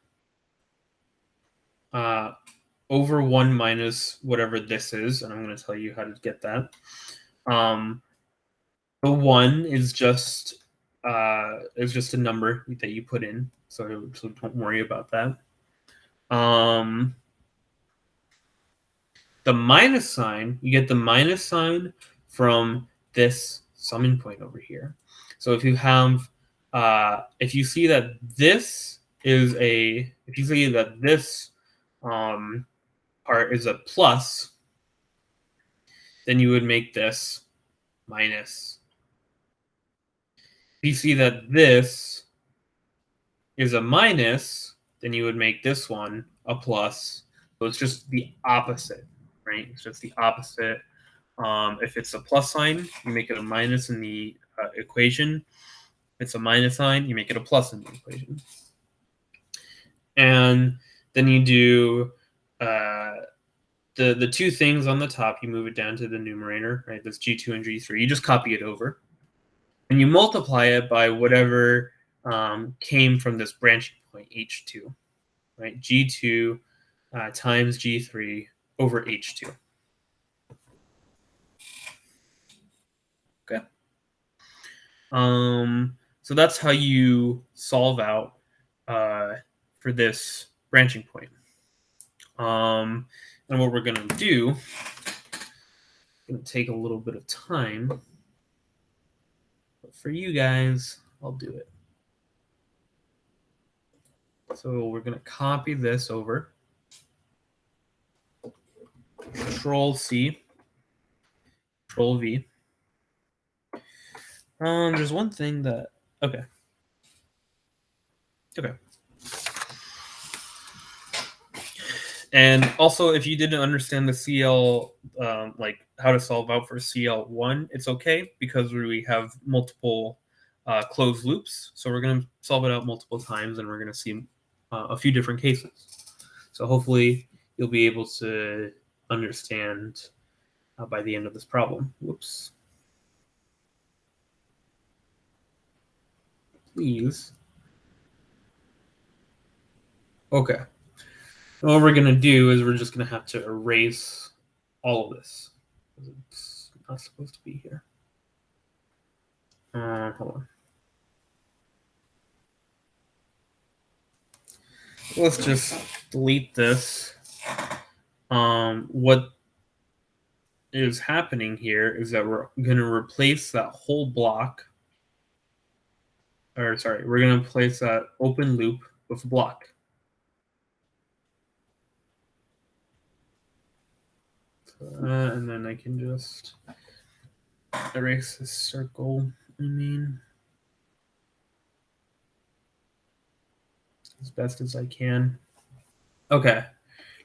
uh, over 1 minus whatever this is, and I'm going to tell you how to get that. Um, the 1 is just a number that you put in, so don't worry about that. The minus sign, you get the minus sign from this summing point over here. So if you have, if you see that this is if you see that this part is a plus, then you would make this minus. If you see that this is a minus, then you would make this one a plus. So it's just the opposite, right? It's just the opposite. If it's a plus sign, you make it a minus in the equation. If it's a minus sign, you make it a plus in the equation. And then you do the two things on the top, you move it down to the numerator, right? That's G2 and G3. You just copy it over. And you multiply it by whatever came from this branching point, H2, right? G2 times G3 over H2. Okay. So that's how you solve out for this branching point. And what we're going to do, going to take a little bit of time, but for you guys, I'll do it. So we're going to copy this over. Control C, Control V. There's one thing that, okay. And also, if you didn't understand the CL, like how to solve out for CL1, it's okay because we have multiple closed loops. So we're going to solve it out multiple times, and we're going to see a few different cases. So hopefully you'll be able to understand by the end of this problem. Whoops. Please. Okay. And what we're going to do is we're just going to have to erase all of this. It's not supposed to be here. Hold on. Let's just delete this. What is happening here is that we're going to replace that whole block. Or sorry, we're going to replace that open loop with a block. And then I can just erase this circle, as best as I can. Okay,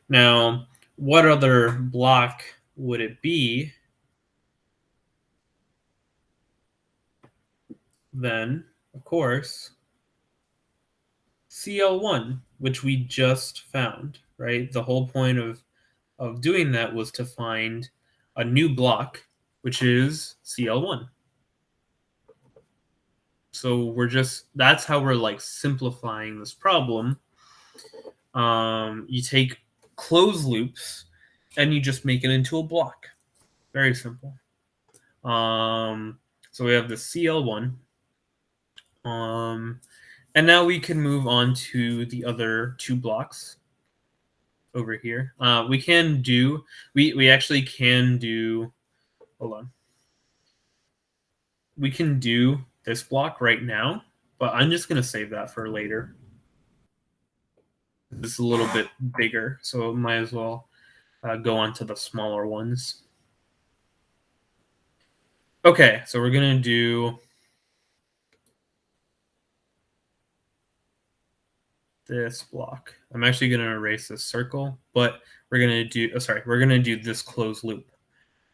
now what other block would it be? Then, of course, CL1, which we just found, right? The whole point of doing that was to find a new block, which is CL1. So that's how we're like simplifying this problem. You take closed loops and you just make it into a block. Very simple. So we have the CL1. And now we can move on to the other two blocks over here. We actually can do, hold on. We can do this block right now, but I'm just going to save that for later. It's a little bit bigger, so might as well go on to the smaller ones. Okay, so we're going to do this block. I'm actually going to erase this circle, but we're going to do this closed loop.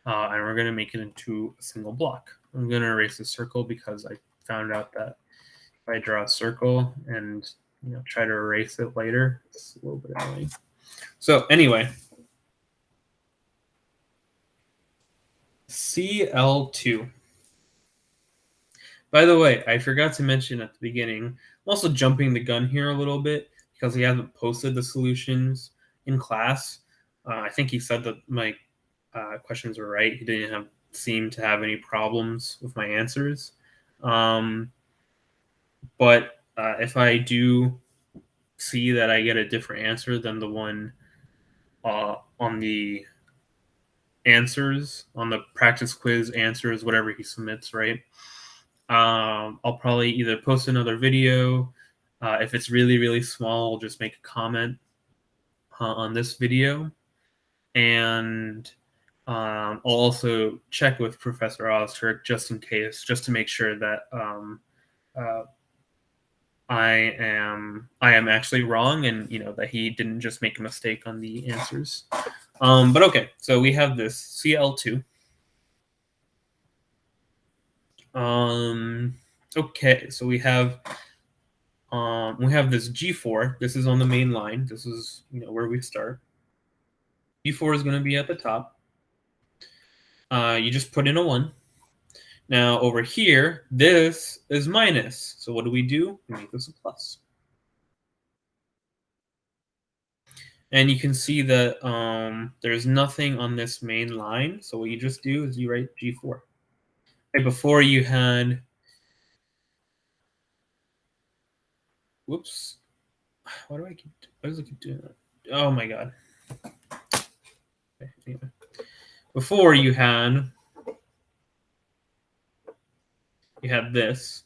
And we're going to make it into a single block. I'm going to erase the circle because I found out that if I draw a circle and try to erase it later, it's a little bit annoying. So anyway, Cl2. By the way, I forgot to mention at the beginning, I'm also jumping the gun here a little bit because he hasn't posted the solutions in class. I think he said that my questions were right. He didn't seem to have any problems with my answers. But if I do see that I get a different answer than the one on the answers, on the practice quiz answers, whatever he submits, right? I'll probably either post another video. If it's really, really small, I'll just make a comment on this video. And I'll also check with Professor Ozturk just in case, just to make sure that uh, I am actually wrong, and that he didn't just make a mistake on the answers. But okay, so we have this Cl2. Okay, so we have this G4. This is on the main line. This is where we start. G4 is going to be at the top. You just put in a 1. Now over here, this is minus. So what do? We make this a plus. And you can see that there's nothing on this main line. So what you just do is you write G4. Okay, before you had, whoops. Why does it keep doing that? Oh my god. Okay, anyway. Before you had this.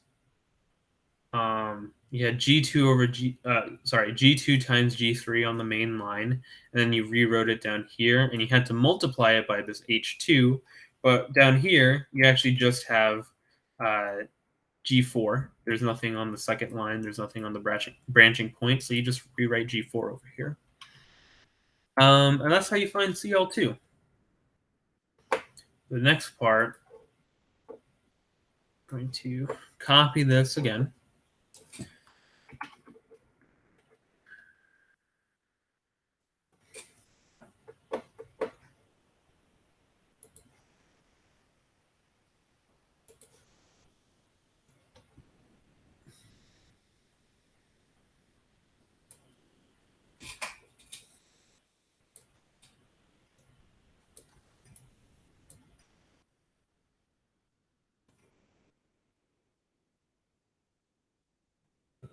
You had G2 over G2 times G3 on the main line, and then you rewrote it down here, and you had to multiply it by this H2. But down here, you actually just have G4. There's nothing on the second line. There's nothing on the branching point, so you just rewrite G4 over here. And that's how you find Cl2. The next part, I'm going to copy this again.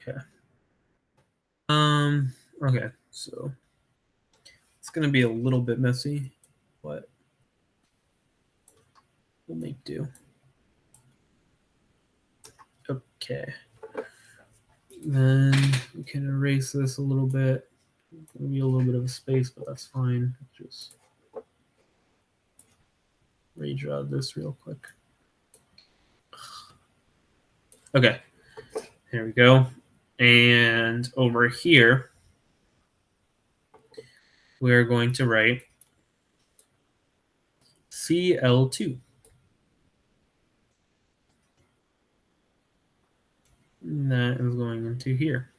Okay. Okay, so it's gonna be a little bit messy, but we'll make do. Okay. Then we can erase this a little bit. Gonna be a little bit of a space, but that's fine. Just redraw this real quick. Okay, here we go. And over here, we're going to write Cl2. And that is going into here.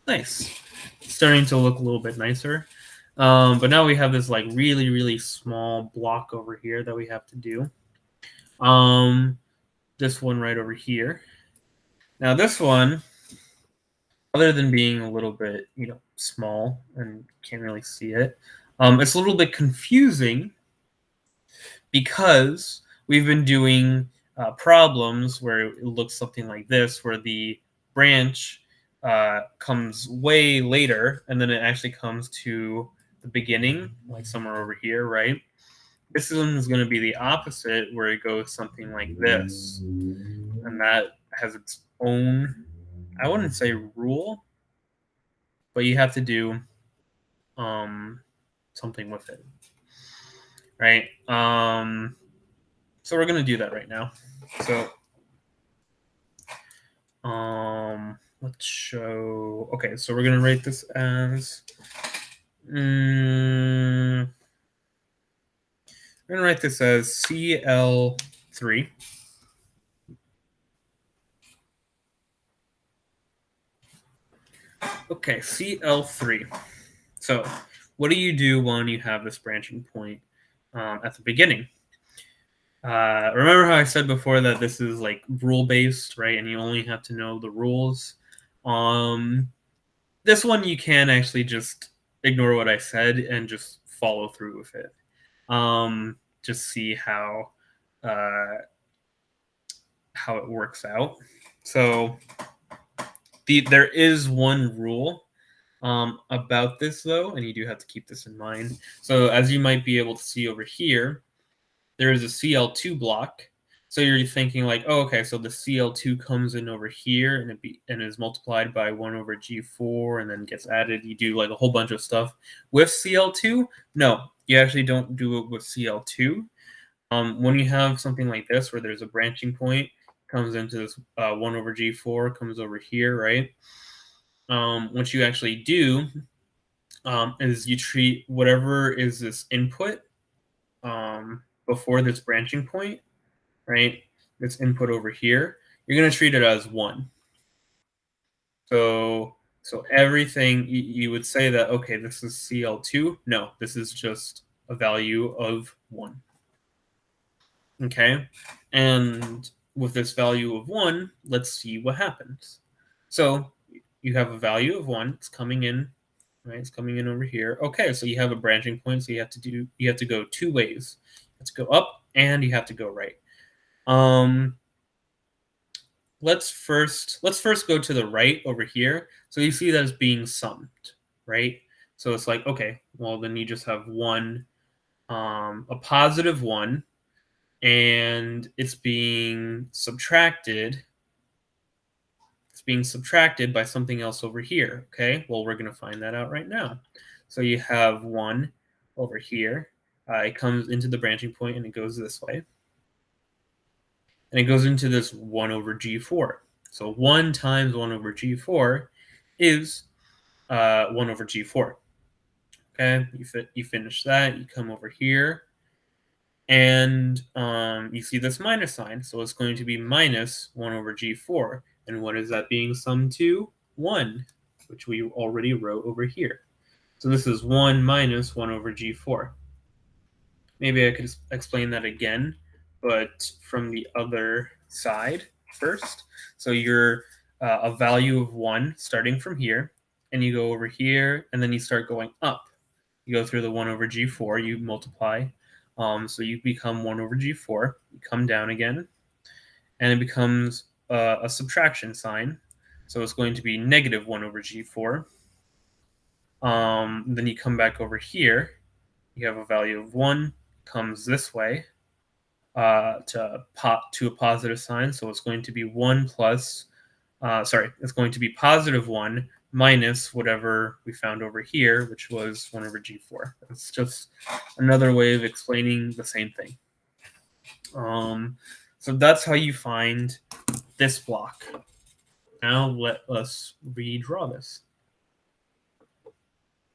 Nice. Starting to look a little bit nicer. But now we have this like really, really small block over here that we have to do. This one right over here. Now this one, other than being a little bit, small and can't really see it, it's a little bit confusing because we've been doing problems where it looks something like this, where the branch comes way later, and then it actually comes to the beginning, like somewhere over here, right? This one is going to be the opposite, where it goes something like this, and that has its own, I wouldn't say rule, but you have to do something with it, right? So we're going to do that right now. So let's show. Okay, so we're going to write this as we're going to write this as Cl3. Okay, CL3. So, what do you do when you have this branching point at the beginning? Remember how I said before that this is like rule based, right? And you only have to know the rules. Um, this one you can actually just ignore what I said and just follow through with it. Just see uh, how it works out. So there is one rule about this though, and you do have to keep this in mind. So as you might be able to see over here, there is a CL2 block. So you're thinking like, oh, okay, so the CL2 comes in over here and is multiplied by 1 over G4 and then gets added. You do like a whole bunch of stuff with CL2. No, you actually don't do it with CL2. When you have something like this where there's a branching point, comes into this 1 over G4, comes over here, right? What you actually do is you treat whatever is this input before this branching point, right? This input over here, you're going to treat it as 1. So everything you would say that, okay, this is CL2. No, this is just a value of 1. Okay. And with this value of 1, let's see what happens. So you have a value of 1. It's coming in, right? It's coming in over here. Okay, so you have a branching point. So you have to go 2 ways. You have to go up and you have to go right. Um, let's first go to the right over here. So you see that it's being summed, right? So it's like, okay, well then you just have one, a positive 1, and it's being subtracted. It's being subtracted by something else over here. Okay, well we're going to find that out right now. So you have 1 over here. It comes into the branching point and it goes this way. And it goes into this 1 over G4. So 1 times 1 over G4 is 1 over G4. Okay, you finish that. You come over here, and you see this minus sign. So it's going to be minus 1 over G4. And what is that being summed to? 1, which we already wrote over here. So this is 1 minus 1 over G4. Maybe I could explain that again, but from the other side first. So you're a value of 1 starting from here, and you go over here, and then you start going up. You go through the 1 over G4, you multiply. So you become 1 over G4. You come down again, and it becomes a subtraction sign. So it's going to be negative 1 over G4. Then you come back over here. You have a value of 1, comes this way to a positive sign. So it's going to be 1 plus, it's going to be positive 1 minus whatever we found over here, which was 1 over G4. It's just another way of explaining the same thing. So that's how you find this block. Now let us redraw this.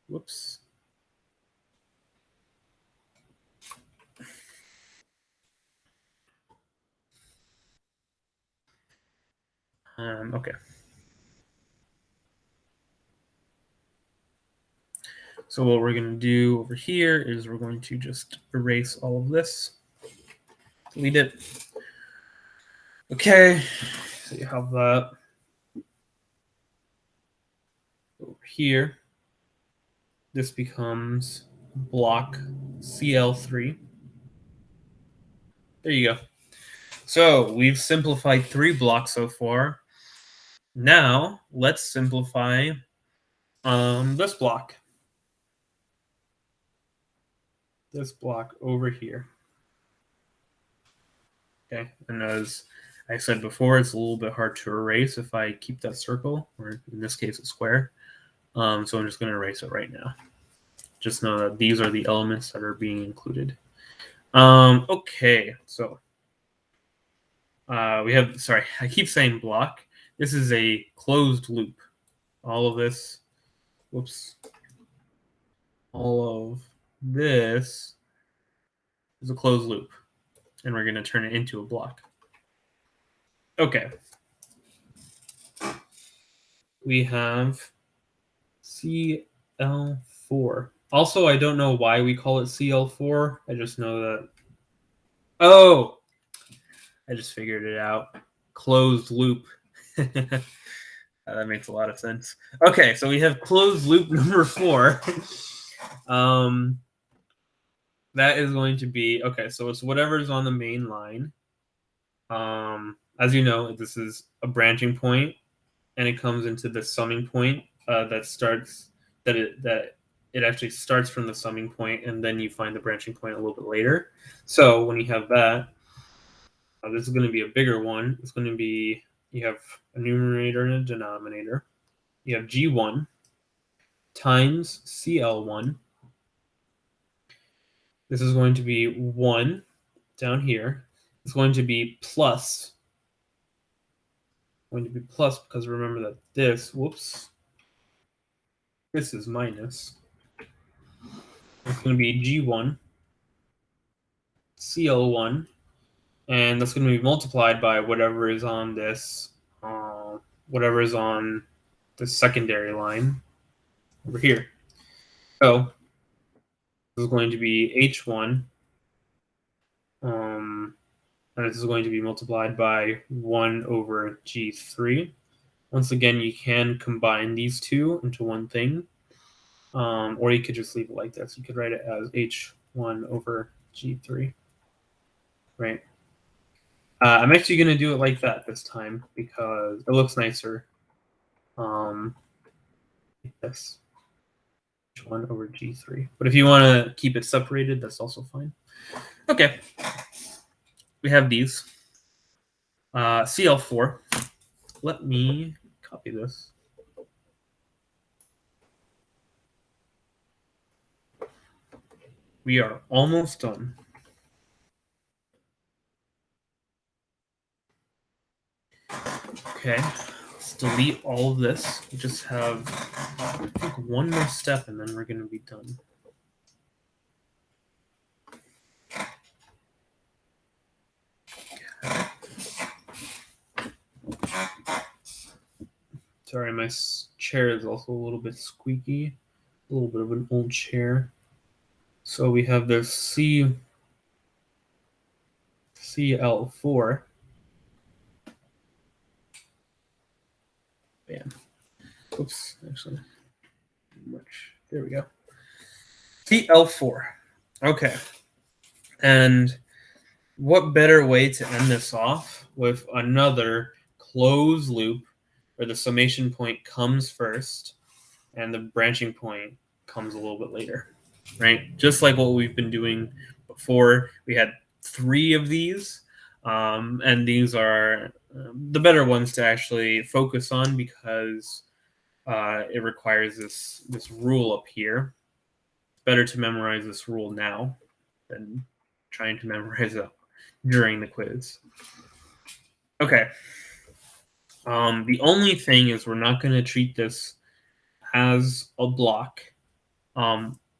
Whoops. Okay. So what we're going to do over here is we're going to just erase all of this. Delete it. Okay. So you have that over here. This becomes block CL3. There you go. So we've simplified 3 blocks so far. Now let's simplify this block. This block over here. Okay, and as I said before, it's a little bit hard to erase if I keep that circle, or in this case, a square. So I'm just going to erase it right now. Just know that these are the elements that are being included. Okay, so we have, sorry, I keep saying block. This is a closed loop. All of this, whoops, all of this is a closed loop, and we're going to turn it into a block. Okay. We have CL4. Also, I don't know why we call it CL4. I just know that. Oh, I just figured it out. Closed loop. That makes a lot of sense. Okay, so we have closed loop number 4. That is going to be okay. So it's whatever's on the main line. As you know, this is a branching point, and it comes into the summing point that starts that it actually starts from the summing point, and then you find the branching point a little bit later. So when you have that, this is going to be a bigger one. It's going to be you have a numerator and a denominator. You have G1 times CL1. This is going to be 1 down here. It's going to be plus. Going to be plus because remember that this is minus. It's going to be G1 CL1, and that's going to be multiplied by whatever is on this, whatever is on the secondary line over here. So this is going to be H1, and this is going to be multiplied by 1 over G3. Once again, you can combine these two into one thing, or you could just leave it like this. You could write it as H1 over G3, right? I'm actually going to do it like that this time because it looks nicer. Like this. H1 over G3. But if you want to keep it separated, that's also fine. Okay. We have these. CL4. Let me copy this. We are almost done. Okay, let's delete all of this. We just have, I think, one more step and then we're going to be done. Sorry, my chair is also a little bit squeaky. A little bit of an old chair. So we have this CL4. Bam. Oops, actually, much. There we go. CL4. Okay. And what better way to end this off with another closed loop where the summation point comes first and the branching point comes a little bit later, right? Just like what we've been doing before. We had 3 of these, and these are the better ones to actually focus on because it requires this rule up here. It's better to memorize this rule now than trying to memorize it during the quiz. Okay. The only thing is we're not going to treat this as a block.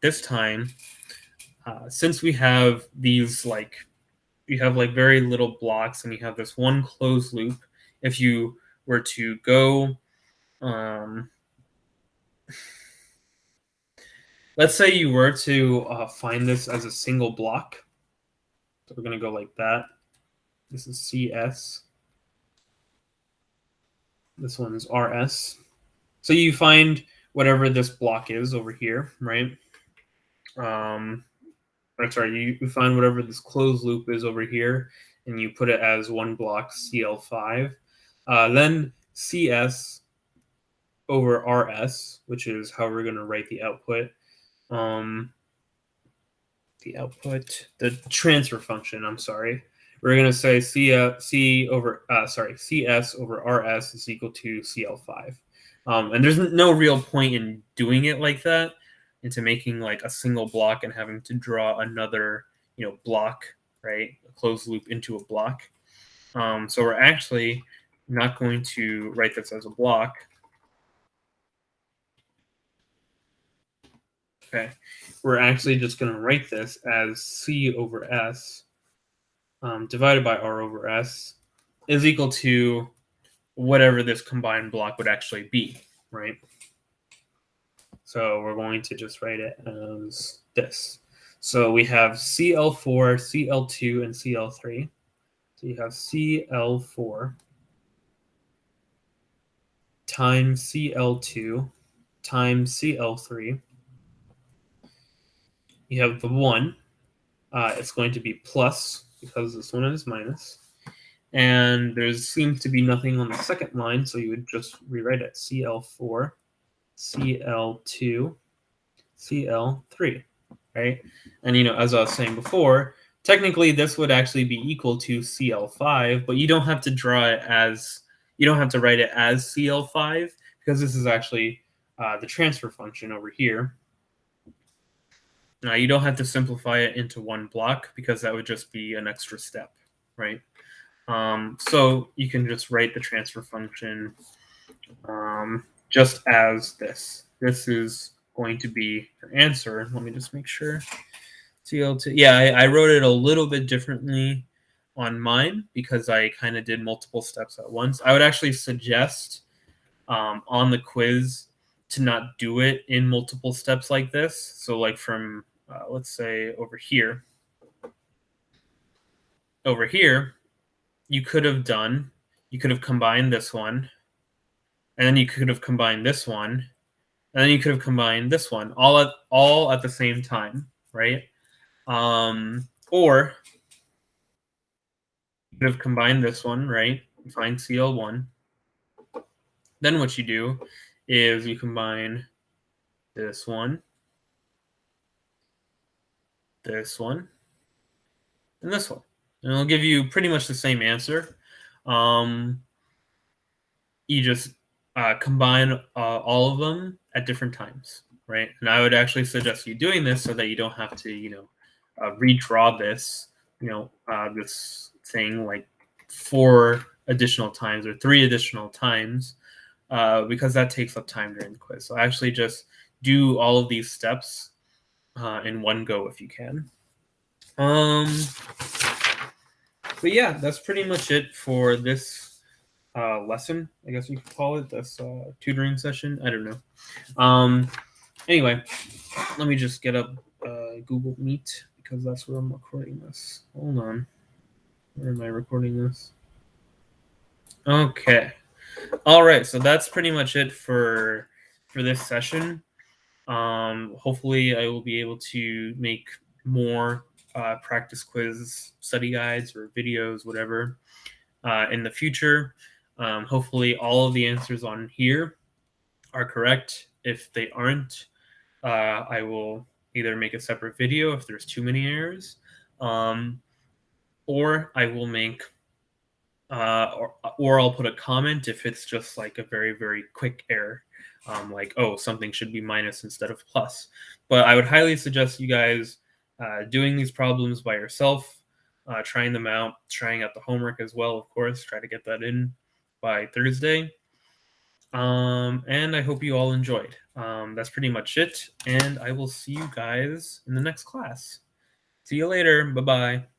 This time, since we have these you have very little blocks and you have this one closed loop, if you were to go, let's say you were to find this as a single block. So we're going to go like that. This is CS. This one is RS. So you find whatever this block is over here, right? Sorry, you find whatever this closed loop is over here, and you put it as one block CL5. Then CS over RS, which is how we're going to write the output. The transfer function, I'm sorry. We're going to say CS over RS is equal to CL5. And there's no real point in doing it like that, into making a single block and having to draw another, block, right? A closed loop into a block. So we're actually not going to write this as a block. Okay, we're actually just going to write this as C over S divided by R over S is equal to whatever this combined block would actually be, right? So we're going to just write it as this. So we have Cl4, Cl2, and Cl3. So you have Cl4 times Cl2 times Cl3. You have the 1. It's going to be plus because this one is minus. And there seems to be nothing on the second line, so you would just rewrite it Cl4, Cl2, Cl3, right? And, as I was saying before, technically this would actually be equal to Cl5, but you don't have to you don't have to write it as Cl5 because this is actually the transfer function over here. Now, you don't have to simplify it into one block because that would just be an extra step, right? So you can just write the transfer function just as this. This is going to be your answer. Let me just make sure. CL2. Yeah, I wrote it a little bit differently on mine because I kind of did multiple steps at once. I would actually suggest on the quiz to not do it in multiple steps like this. So like from, let's say over here, you could have combined this one, and then you could have combined this one, and then you could have combined this one all at the same time, right? Or you could have combined this one, right? Find Cl1. Then what you do is you combine this one, and this one. And it'll give you pretty much the same answer. You just combine all of them at different times, right? And I would actually suggest you doing this so that you don't have to, redraw this, this thing like 4 additional times or 3 additional times, because that takes up time during the quiz. So actually just do all of these steps in one go if you can. But yeah, that's pretty much it for this lesson, I guess you could call it, this tutoring session. I don't know. Anyway, let me just get up Google Meet because that's where I'm recording this. Hold on. Where am I recording this? Okay. All right. So that's pretty much it for this session. Hopefully I will be able to make more practice quiz study guides or videos, whatever, in the future. Hopefully all of the answers on here are correct. If they aren't, I will either make a separate video if there's too many errors, or I will make or I'll put a comment if it's just like a very, very quick error, like, oh, something should be minus instead of plus. But I would highly suggest you guys doing these problems by yourself, trying them out, trying out the homework as well, of course. Try to get that in by Thursday. And I hope you all enjoyed. That's pretty much it. And I will see you guys in the next class. See you later. Bye-bye.